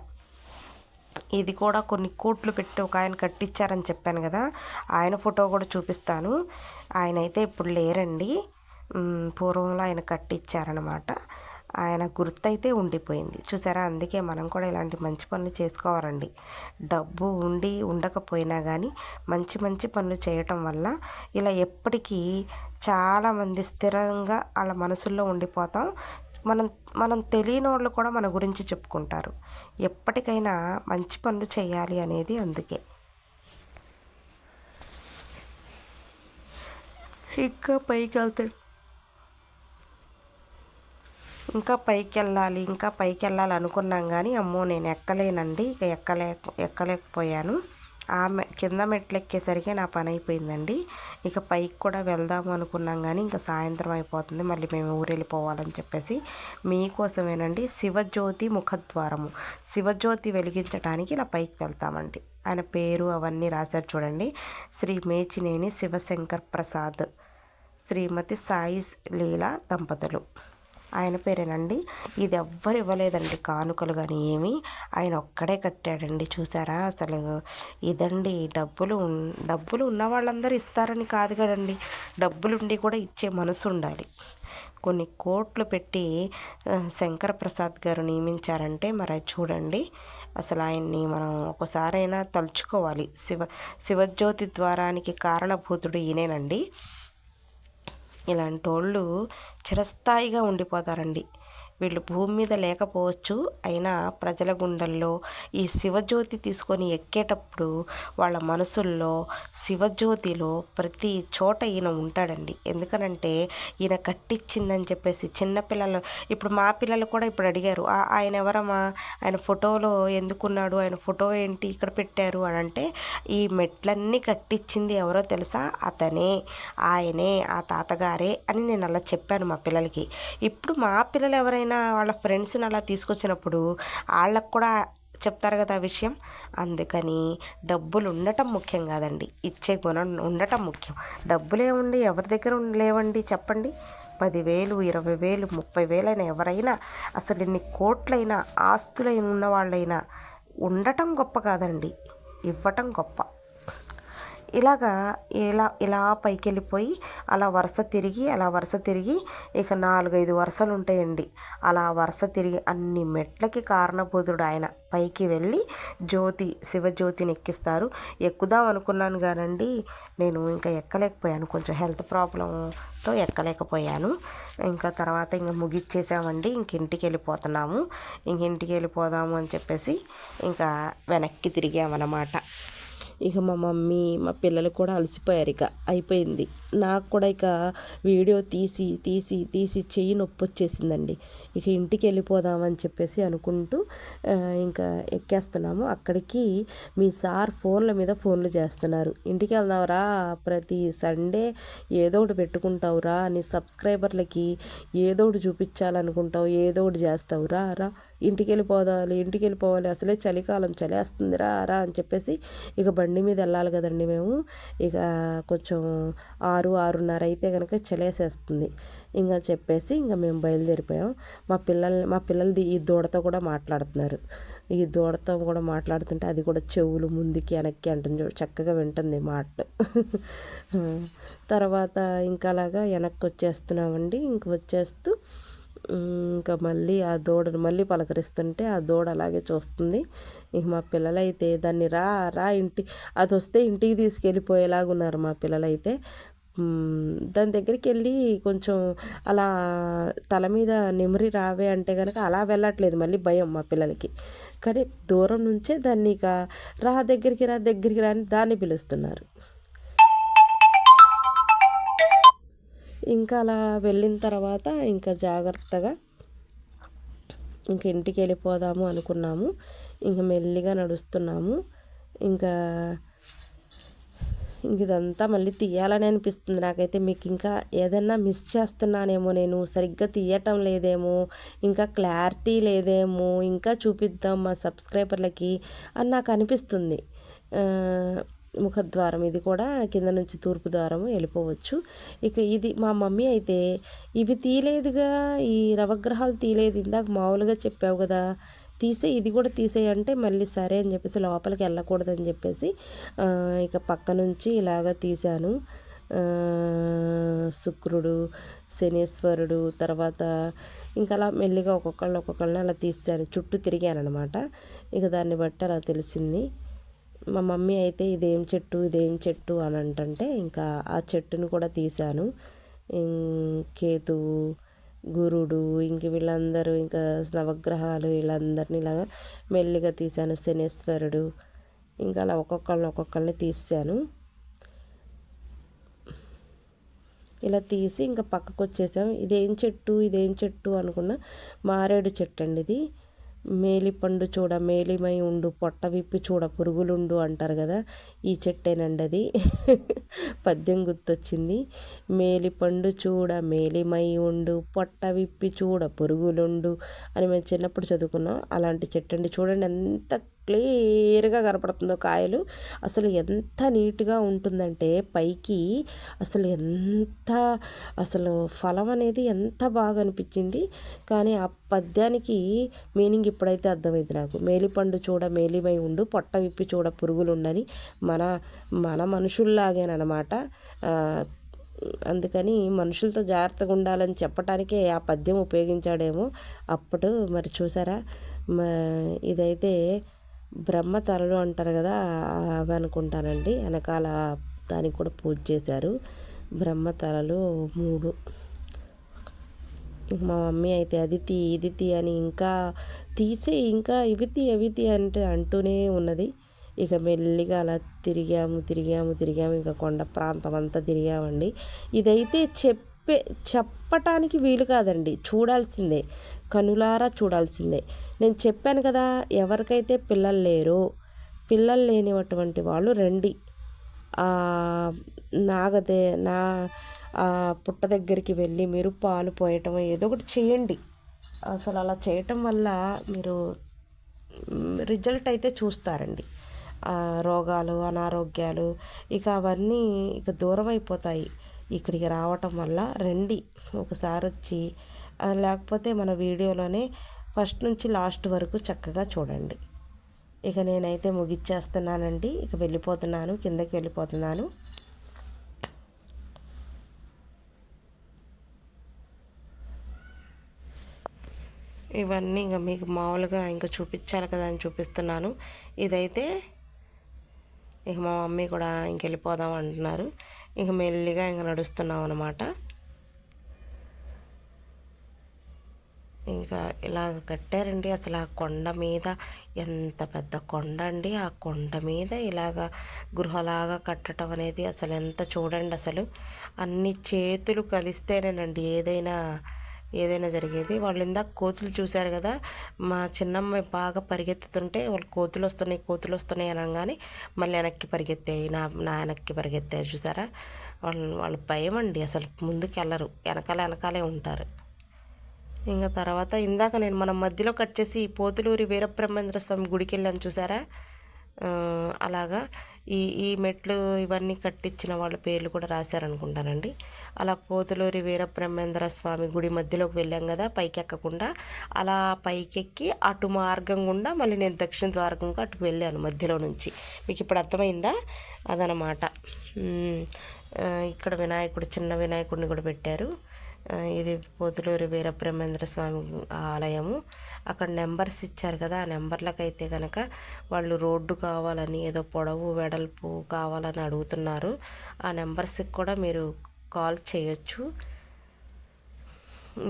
ఇది కూడా కొన్ని కోట్లు పెట్టి ఒక ఆయన కట్టించారని చెప్పాను కదా, ఆయన ఫోటో కూడా చూపిస్తాను. ఆయన అయితే ఇప్పుడు లేరండి, పూర్వంలో ఆయన కట్టించారనమాట. ఆయన గుర్తయితే ఉండిపోయింది చూసారా. అందుకే మనం కూడా ఇలాంటి మంచి పనులు చేసుకోవాలండి. డబ్బు ఉండకపోయినా కానీ మంచి పనులు చేయటం వల్ల ఇలా ఎప్పటికీ చాలామంది స్థిరంగా వాళ్ళ మనసుల్లో ఉండిపోతాం. మనం తెలియని వాళ్ళు కూడా మన గురించి చెప్పుకుంటారు. ఎప్పటికైనా మంచి పనులు చేయాలి అనేది అందుకే. ఇంకా పైకి వెళ్ళాలి అనుకున్నాం కానీ అమ్మో నేను ఎక్కలేనండి. ఇక ఎక్కలేకపోయాను. కింద మెట్లు ఎక్కేసరికి నా పని అయిపోయిందండి. ఇక పైకి కూడా వెళ్దాము అనుకున్నాం కానీ ఇంకా సాయంత్రం అయిపోతుంది, మళ్ళీ మేము ఊరు వెళ్ళిపోవాలని చెప్పేసి. మీకోసమేనండి శివజ్యోతి ముఖద్వారము. శివజ్యోతి వెలిగించడానికి ఇలా పైకి వెళ్తామండి. ఆయన పేరు అవన్నీ రాశారు చూడండి. శ్రీ మేచినేని శివశంకర్ ప్రసాద్, శ్రీమతి సాయి లీలా దంపతులు. ఆయన పేరేనండి. ఇది ఎవ్వరు ఇవ్వలేదండి కానుకలు కానీ ఏమి, ఆయన ఒక్కడే కట్టాడండి. చూసారా అసలు ఇదండి డబ్బులు ఉన్న వాళ్ళందరూ ఇస్తారని కాదు కదండి, డబ్బులుండి కూడా ఇచ్చే మనసు ఉండాలి. కొన్ని కోట్లు పెట్టి శంకర ప్రసాద్ గారు నియమించారంటే మరి అది చూడండి. అసలు ఆయన్ని మనం ఒకసారైనా తలుచుకోవాలి. శివజ్యోతి ద్వారానికి కారణభూతుడు ఈయనేనండి. ఇలాంటోళ్ళు చిరస్థాయిగా ఉండిపోతారండి. వీళ్ళు భూమి మీద లేకపోవచ్చు, అయినా ప్రజల గుండెల్లో ఈ శివజ్యోతి తీసుకొని ఎక్కేటప్పుడు వాళ్ళ మనసుల్లో శివజ్యోతిలో ప్రతి చోట ఈయన ఉంటాడండి. ఎందుకనంటే ఈయన కట్టించిందని చెప్పేసి చిన్నపిల్లలు, ఇప్పుడు మా పిల్లలు కూడా ఇప్పుడు అడిగారు, ఆయన ఎవరమ్మా, ఆయన ఫోటోలో ఎందుకున్నాడు, ఆయన ఫోటో ఏంటి ఇక్కడ పెట్టారు అని అంటే, ఈ మెట్లన్నీ కట్టించింది ఎవరో తెలుసా, అతనే, ఆయనే, ఆ తాతగారే అని నేను అలా చెప్పాను మా పిల్లలకి. ఇప్పుడు మా పిల్లలు ఎవరైనా వాళ్ళ ఫ్రెండ్స్ని అలా తీసుకొచ్చినప్పుడు వాళ్ళకు కూడా చెప్తారు కదా ఆ విషయం. అందుకని డబ్బులు ఉండటం ముఖ్యం కాదండి, ఇచ్చే గుణం ఉండటం ముఖ్యం. డబ్బులే ఉండి ఎవరి దగ్గర లేవండి చెప్పండి. 10,000, 20,000, 30,000 అయినా ఎవరైనా, అసలు ఎన్ని కోట్లైనా ఆస్తులైన ఉన్న వాళ్ళైనా ఉండటం గొప్ప కాదండి, ఇవ్వటం గొప్ప. ఇలా పైకి వెళ్ళిపోయి అలా వరుస తిరిగి ఇక 4-5 వరుసలు ఉంటాయండి. అలా వరుస తిరిగి అన్ని మెట్లకి కారణభూతుడు ఆయన. పైకి వెళ్ళి శివజ్యోతిని ఎక్కిస్తారు. ఎక్కుదాం అనుకున్నాను కానండి, నేను ఇంకా ఎక్కలేకపోయాను, కొంచెం హెల్త్ ప్రాబ్లంతో ఎక్కలేకపోయాను. ఇంకా తర్వాత ముగిచ్చేసామండి, ఇంటికి వెళ్ళిపోతున్నాము. ఇంటికి వెళ్ళిపోదాము అని చెప్పేసి ఇంకా వెనక్కి తిరిగామన్నమాట. ఇక మా మమ్మీ మా పిల్లలు కూడా అలసిపోయారు. ఇక అయిపోయింది. నాకు కూడా ఇక వీడియో తీసి చెయ్యి నొప్పి వచ్చేసిందండి. ఇక ఇంటికి వెళ్ళిపోదామని చెప్పేసి అనుకుంటూ ఇంకా ఎక్కేస్తున్నాము. అక్కడికి మీ సార్ ఫోన్ల మీద ఫోన్లు చేస్తున్నారు. ఇంటికి వెళ్దాంరా, ప్రతి సండే ఏదో ఒకటి పెట్టుకుంటావురా, నీ సబ్స్క్రైబర్లకి ఏదో ఒకటి చూపించాలనుకుంటావు, ఏదో ఒకటి చేస్తావు, రా ఇంటికి వెళ్ళిపోవాలి, అసలే చలికాలం, చలేస్తుంది, రా అని చెప్పేసి ఇక బండి మీద వెళ్ళాలి కదండి మేము. ఇక కొంచెం 6-6:30 అయితే కనుక చలేసేస్తుంది. ఇంకా చెప్పేసి ఇంకా మేము బయలుదేరిపోయాం. మా పిల్లలది ఈ దూడతో కూడా మాట్లాడుతున్నారు. ఈ దూడతో కూడా మాట్లాడుతుంటే అది కూడా చెవులు ముందుకి వెనక్కి అంటుంది, చక్కగా వింటుంది మాటలు. తర్వాత ఇంకా అలాగా వెనక్కి వచ్చేస్తున్నామండి. వచ్చేస్తూ ఇంకా మళ్ళీ ఆ దూడను మళ్ళీ పలకరిస్తుంటే ఆ దూడ అలాగే చూస్తుంది. ఇక మా పిల్లలైతే దాన్ని రా అది వస్తే ఇంటికి తీసుకెళ్ళిపోయేలాగా ఉన్నారు మా పిల్లలైతే. దాని దగ్గరికి వెళ్ళి కొంచెం అలా తల మీద నెమరి రావే అంటే కనుక అలా వెళ్ళట్లేదు, మళ్ళీ భయం మా పిల్లలకి. కానీ దూరం నుంచే దాన్ని ఇక దగ్గరికి రా అని దాన్ని పిలుస్తున్నారు. ఇంకా అలా వెళ్ళిన తర్వాత ఇంకా జాగ్రత్తగా ఇంటికి వెళ్ళిపోదాము అనుకున్నాము. మెల్లిగా నడుస్తున్నాము. ఇదంతా మళ్ళీ తీయాలని అనిపిస్తుంది నాకైతే. మీకు ఇంకా ఏదన్నా మిస్ చేస్తున్నానేమో, నేను సరిగ్గా తీయటం లేదేమో, ఇంకా క్లారిటీ లేదేమో, ఇంకా చూపిద్దాం మా సబ్స్క్రైబర్లకి అని నాకు అనిపిస్తుంది. ముఖద్వారం ఇది కూడా కింద నుంచి తూర్పు ద్వారము వెళ్ళిపోవచ్చు. ఇక ఇది మా మమ్మీ అయితే ఇవి తీయలేదుగా, ఈ నవగ్రహాలు తీయలేదు, ఇందాక మామూలుగా చెప్పావు కదా ఇది కూడా తీసేయి అంటే మళ్ళీ సరే అని చెప్పేసి లోపలికి వెళ్ళకూడదని చెప్పేసి ఇక పక్క నుంచి ఇలాగ తీశాను. శుక్రుడు, శనీశ్వరుడు, తర్వాత ఇంకా అలా మెల్లిగా ఒక్కొక్కళ్ళని అలా తీసాను, చుట్టూ తిరిగాను అనమాట. ఇక దాన్ని బట్టి అలా తెలిసింది. మా మమ్మీ అయితే ఇదేం చెట్టు అని అంటుంటే ఇంకా ఆ చెట్టును కూడా తీశాను. కేతువు, గురుడు, వీళ్ళందరూ ఇంకా నవగ్రహాలు వీళ్ళందరినీ ఇలాగా మెల్లిగా తీశాను. శనేశ్వరుడు, ఇంకా అలా ఒక్కొక్కళ్ళని తీసాను. ఇలా తీసి ఇంకా పక్కకు వచ్చేసాం. ఇదేం చెట్టు అనుకున్నా, మారేడు చెట్టు అండి ఇది. మేలిపండు చూడ మేలిమై ఉండు, పొట్ట విప్పి చూడ పురుగులుండు అంటారు కదా, ఈ చెట్టేనండి అది. పద్యం గుర్తొచ్చింది. మేలిపండు చూడ మేలిమై ఉండు, పొట్ట విప్పి చూడ పురుగులుండు అని మేము చిన్నప్పుడు చదువుకున్నాం. అలాంటి చెట్టు అండి. చూడండి ఎంత క్లియర్గా కనపడుతుందో కాయలు. అసలు ఎంత నీట్గా ఉంటుందంటే పైకి అసలు ఫలం అనేది ఎంత బాగా అనిపించింది. కానీ ఆ పద్యానికి మీనింగ్ ఇప్పుడైతే అర్థమైంది నాకు. మేలిపండు చూడ మేలిమై ఉండు, పొట్ట విప్పి చూడ పురుగులుండని. మన మన మనుషుల్లాగేనమాట. అందుకని మనుషులతో జాగ్రత్తగా ఉండాలని చెప్పటానికే ఆ పద్యం ఉపయోగించాడేమో అప్పుడు. మరి చూసారా, ఇదైతే బ్రహ్మతలలు అంటారు కదా, అవి అనుకుంటానండి. వెనకాల దానికి కూడా పూజ చేశారు. బ్రహ్మతలలు 3. మా మమ్మీ అయితే అది తీ ఇది తీ అని ఇంకా తీసి ఇంకా ఇవి తీ అంటే అంటూనే ఉన్నది. ఇక మెల్లిగా అలా తిరిగాము. ఇక కొండ ప్రాంతం అంతా తిరిగామండి. ఇదైతే చెప్పటానికి వీలు కాదండి, చూడాల్సిందే, కనులారా చూడాల్సిందే. నేను చెప్పాను కదా, ఎవరికైతే పిల్లలు లేనిటువంటి వాళ్ళు రండి. నాగదే నా పుట్ట దగ్గరికి వెళ్ళి మీరు పాలు పోయటం ఏదో ఒకటి చేయండి. అసలు అలా చేయటం వల్ల మీరు రిజల్ట్ అయితే చూస్తారండి. రోగాలు, అనారోగ్యాలు ఇక అవన్నీ ఇక దూరం అయిపోతాయి ఇక్కడికి రావటం వల్ల. రండి ఒకసారి వచ్చి, లేకపోతే మన వీడియోలోనే ఫస్ట్ నుంచి లాస్ట్ వరకు చక్కగా చూడండి. ఇక నేనైతే ముగిచ్చేస్తున్నానండి. ఇక వెళ్ళిపోతున్నాను, కిందకి వెళ్ళిపోతున్నాను. ఇవన్నీ ఇంకా మీకు మామూలుగా ఇంకా చూపించాలి కదా అని చూపిస్తున్నాను. ఇదైతే ఇక మా మమ్మీ కూడా ఇంకెళ్ళిపోదాం అంటున్నారు. ఇక మెల్లిగా ఇంక నడుస్తున్నాం అన్నమాట. ఇంకా ఇలాగ కట్టారండి. అసలు ఆ కొండ మీద ఎంత పెద్ద కొండ అండి. ఆ కొండ మీద ఇలాగ గృహలాగా కట్టడం అనేది అసలు ఎంత చూడండి. అసలు అన్ని చేతులు కలిస్తేనేనండి ఏదైనా జరిగేది. వాళ్ళు ఇందాక కోతులు చూశారు కదా, మా చిన్నమ్మాయి బాగా పరిగెత్తుతుంటే వాళ్ళు కోతులు వస్తున్నాయి అనగానే మళ్ళీ వెనక్కి పరిగెత్తాయి, నా వెనక్కి పరిగెత్తాయి. చూసారా, వాళ్ళు భయం అండి, అసలు ముందుకు వెళ్ళరు, వెనకాలే ఉంటారు. ఇంకా తర్వాత ఇందాక నేను మనం మధ్యలో కట్ చేసి పోతులూరి వీరబ్రహ్మేంద్ర స్వామి గుడికి వెళ్ళాను చూసారా. అలాగా ఈ మెట్లు ఇవన్నీ కట్టించిన వాళ్ళ పేర్లు కూడా రాశారనుకుంటానండి. అలా పోతులూరి వీరబ్రహ్మేంద్ర స్వామి గుడి మధ్యలోకి వెళ్ళాం కదా, పైకి ఎక్కకుండా అలా పైకెక్కి అటు మార్గం గుండా మళ్ళీ నేను దక్షిణ ద్వారకంగా అటుకు వెళ్ళాను మధ్యలో నుంచి. మీకు ఇప్పుడు అర్థమైందా? అదనమాట. ఇక్కడ చిన్న వినాయకుడిని కూడా పెట్టారు. ఇది పోతులూరి వీరబ్రహ్మేంద్ర స్వామి ఆలయము. అక్కడ నెంబర్స్ ఇచ్చారు కదా, ఆ నెంబర్లకైతే కనుక వాళ్ళు రోడ్డు కావాలని, ఏదో పొడవు వెడల్పు కావాలని అడుగుతున్నారు. ఆ నెంబర్స్కి కూడా మీరు కాల్ చేయొచ్చు.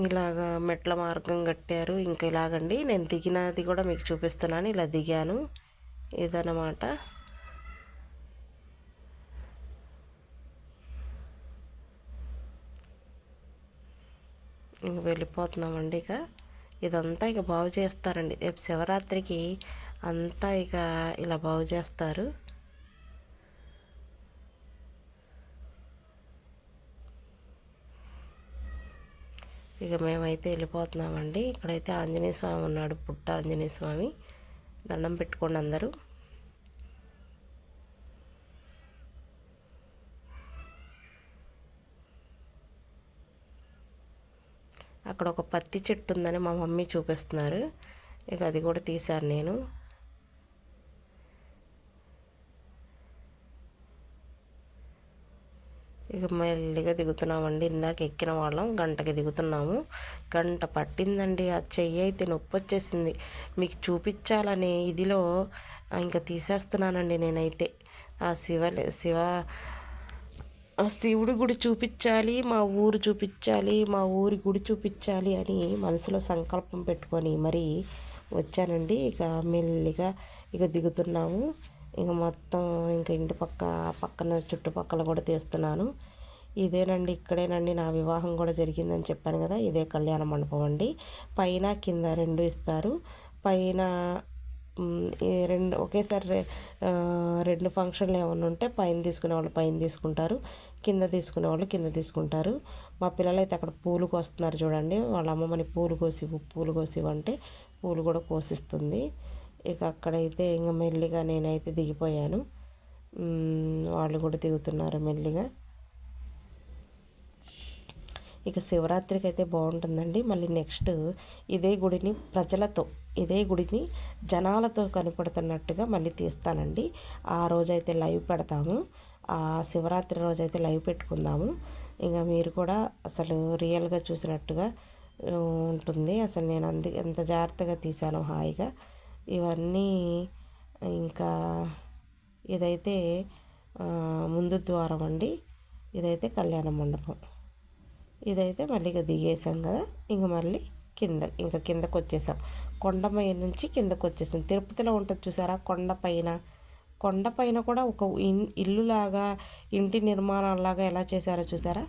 ఇలాగా మెట్ల మార్గం కట్టారు. ఇంకా ఇలాగండి నేను దిగినది కూడా మీకు చూపిస్తున్నాను. ఇలా దిగాను, ఇదన్నమాట. ఇంక వెళ్ళిపోతున్నామండి. ఇదంతా ఇక బాగు చేస్తారండి. రేపు శివరాత్రికి అంతా ఇక ఇలా బాగు చేస్తారు. ఇక మేమైతే వెళ్ళిపోతున్నామండి. ఇక్కడైతే ఆంజనేయ స్వామి ఉన్నాడు, పుట్ట ఆంజనేయ స్వామి. దండం పెట్టుకోండి అందరూ. అక్కడ ఒక పత్తి చెట్టు ఉందని మా మమ్మీ చూపిస్తున్నారు. ఇక అది కూడా తీశాను నేను. ఇక మెల్లిగా దిగుతున్నామండి. ఇందాక ఎక్కిన వాళ్ళం గంటకి దిగుతున్నాము. గంట పట్టిందండి. ఆ చెయ్యి అయితే నొప్పి వచ్చేసింది. మీకు చూపించాలనే ఇదిలో ఇంకా తీసేస్తున్నానండి నేనైతే. ఆ శివుడి గుడి చూపించాలి, మా ఊరు చూపించాలి, మా ఊరి గుడి చూపించాలి అని మనసులో సంకల్పం పెట్టుకొని మరి వచ్చానండి. ఇక మెల్లిగా ఇక దిగుతున్నాము. ఇక మొత్తం ఇంకా ఇంటి పక్కన చుట్టుపక్కల కూడా తీస్తున్నాను. ఇదేనండి, ఇక్కడేనండి నా వివాహం కూడా జరిగిందని చెప్పాను కదా. ఇదే కళ్యాణ మండపం అండి. పైన కింద 2 ఇస్తారు. పైన ఒకేసారి 2 ఫంక్షన్లు ఏమైనా ఉంటే పైన తీసుకునే వాళ్ళు పైన తీసుకుంటారు, కింద తీసుకునే వాళ్ళు కింద తీసుకుంటారు. మా పిల్లలైతే అక్కడ పూలు కోస్తున్నారు చూడండి. వాళ్ళ అమ్మమ్మని పూలు కోసి అంటే పూలు కూడా కోసిస్తుంది. ఇక అక్కడైతే ఇంకా మెల్లిగా నేనైతే దిగిపోయాను. వాళ్ళు కూడా దిగుతున్నారు మెల్లిగా. ఇక శివరాత్రికి అయితే బాగుంటుందండి. మళ్ళీ నెక్స్ట్ ఇదే గుడిని జనాలతో కనపడుతున్నట్టుగా మళ్ళీ తీస్తానండి. ఆ రోజైతే లైవ్ పెడతాము. ఆ శివరాత్రి రోజైతే లైవ్ పెట్టుకుందాము. ఇంకా మీరు కూడా అసలు రియల్గా చూసినట్టుగా ఉంటుంది. అసలు నేను ఎంత జాగ్రత్తగా తీశాను హాయిగా. ఇవన్నీ ఇంకా ఇదైతే ముందు ద్వారం అండి. ఇదైతే కళ్యాణ మండపం. ఇదైతే మళ్ళీ దిగేసాం కదా, ఇంక మళ్ళీ కిందకు వచ్చేసాం. కొండపై నుంచి కిందకు వచ్చేసాం. తిరుపతిలో ఉంటుంది చూసారా కొండపైన కూడా ఒక ఇల్లులాగా, ఇంటి నిర్మాణాలాగా ఎలా చేశారో చూసారా,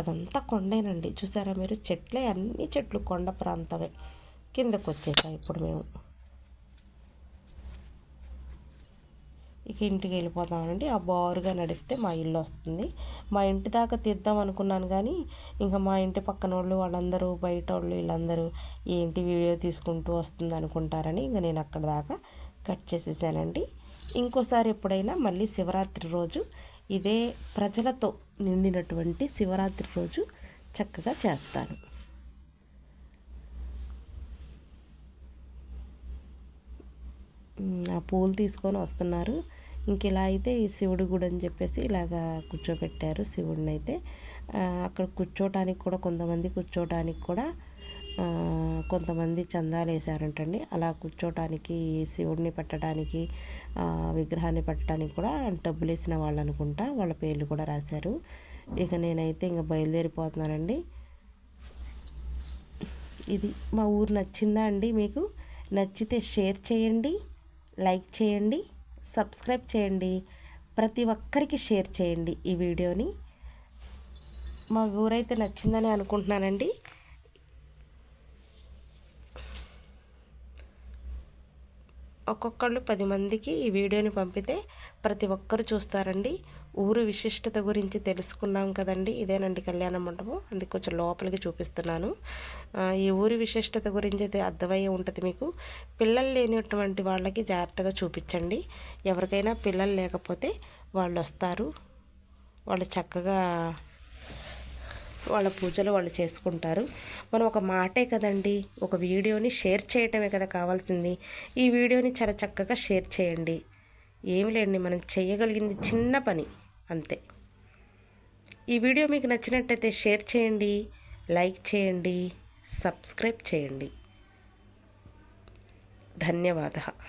అదంతా కొండేనండి. చూసారా మీరు, అన్ని చెట్లు కొండ ప్రాంతమే. కిందకు వచ్చేసాం ఇప్పుడు మేము. ఇక ఇంటికి వెళ్ళిపోతామండి. ఆ బారుగా నడిస్తే మా ఇల్లు వస్తుంది. మా ఇంటి దాకా తీద్దాం అనుకున్నాను కానీ ఇంకా మా ఇంటి పక్కన వాళ్ళు వాళ్ళందరూ, బయట వాళ్ళు వీళ్ళందరూ ఏంటి వీడియో తీసుకుంటూ వస్తుంది అనుకుంటారని ఇంకా నేను అక్కడ దాకా కట్ చేసేసానండి. ఇంకోసారి ఎప్పుడైనా మళ్ళీ శివరాత్రి రోజు ఇదే ప్రజలతో నిండినటువంటి శివరాత్రి రోజు చక్కగా చేస్తాను. ఆ పూలు తీసుకొని వస్తున్నారు. ఇంక ఇలా అయితే ఈ శివుడి గుడి అని చెప్పేసి ఇలాగా కూర్చోబెట్టారు శివుడిని అయితే. అక్కడ కూర్చోటానికి కూడా కొంతమంది చందాలు వేశారంటండి. అలా కూర్చోటానికి, శివుడిని పెట్టడానికి, విగ్రహాన్ని పెట్టడానికి కూడా డబ్బులు వేసిన వాళ్ళు అనుకుంటా, వాళ్ళ పేర్లు కూడా రాశారు. ఇక నేనైతే ఇంకా బయలుదేరిపోతున్నానండి. ఇది మా ఊరు నచ్చిందా అండి మీకు? నచ్చితే షేర్ చేయండి, లైక్ చేయండి, సబ్స్క్రైబ్ చేయండి. ప్రతి ఒక్కరికి షేర్ చేయండి ఈ వీడియోని. మా ఊరైతే నచ్చిందని అనుకుంటున్నానండి. ఒక్కొక్కళ్ళు 10 మందికి ఈ వీడియోని పంపితే ప్రతి ఒక్కరు చూస్తారండి. ఊరు విశిష్టత గురించి తెలుసుకున్నాం కదండి. ఇదేనండి కళ్యాణ మండపం. అందుకే కొంచెం లోపలికి చూపిస్తున్నాను. ఈ ఊరి విశిష్టత గురించి అయితే అర్థమయ్యే ఉంటుంది మీకు. పిల్లలు లేనటువంటి వాళ్ళకి జాగ్రత్తగా చూపించండి. ఎవరికైనా పిల్లలు లేకపోతే వాళ్ళు వస్తారు. వాళ్ళు చక్కగా వాళ్ళ పూజలు వాళ్ళు చేసుకుంటారు. మనం ఒక మాటే కదండి, ఒక వీడియోని షేర్ చేయటమే కదా కావాల్సింది. ఈ వీడియోని చాలా చక్కగా షేర్ చేయండి. ఏమి లేండి, మనం చేయగలిగింది చిన్న పని అంతే. ఈ వీడియో మీకు నచ్చినట్టయితే షేర్ చేయండి, లైక్ చేయండి, సబ్స్క్రైబ్ చేయండి. ధన్యవాదాలు.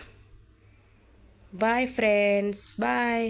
Bye friends, bye.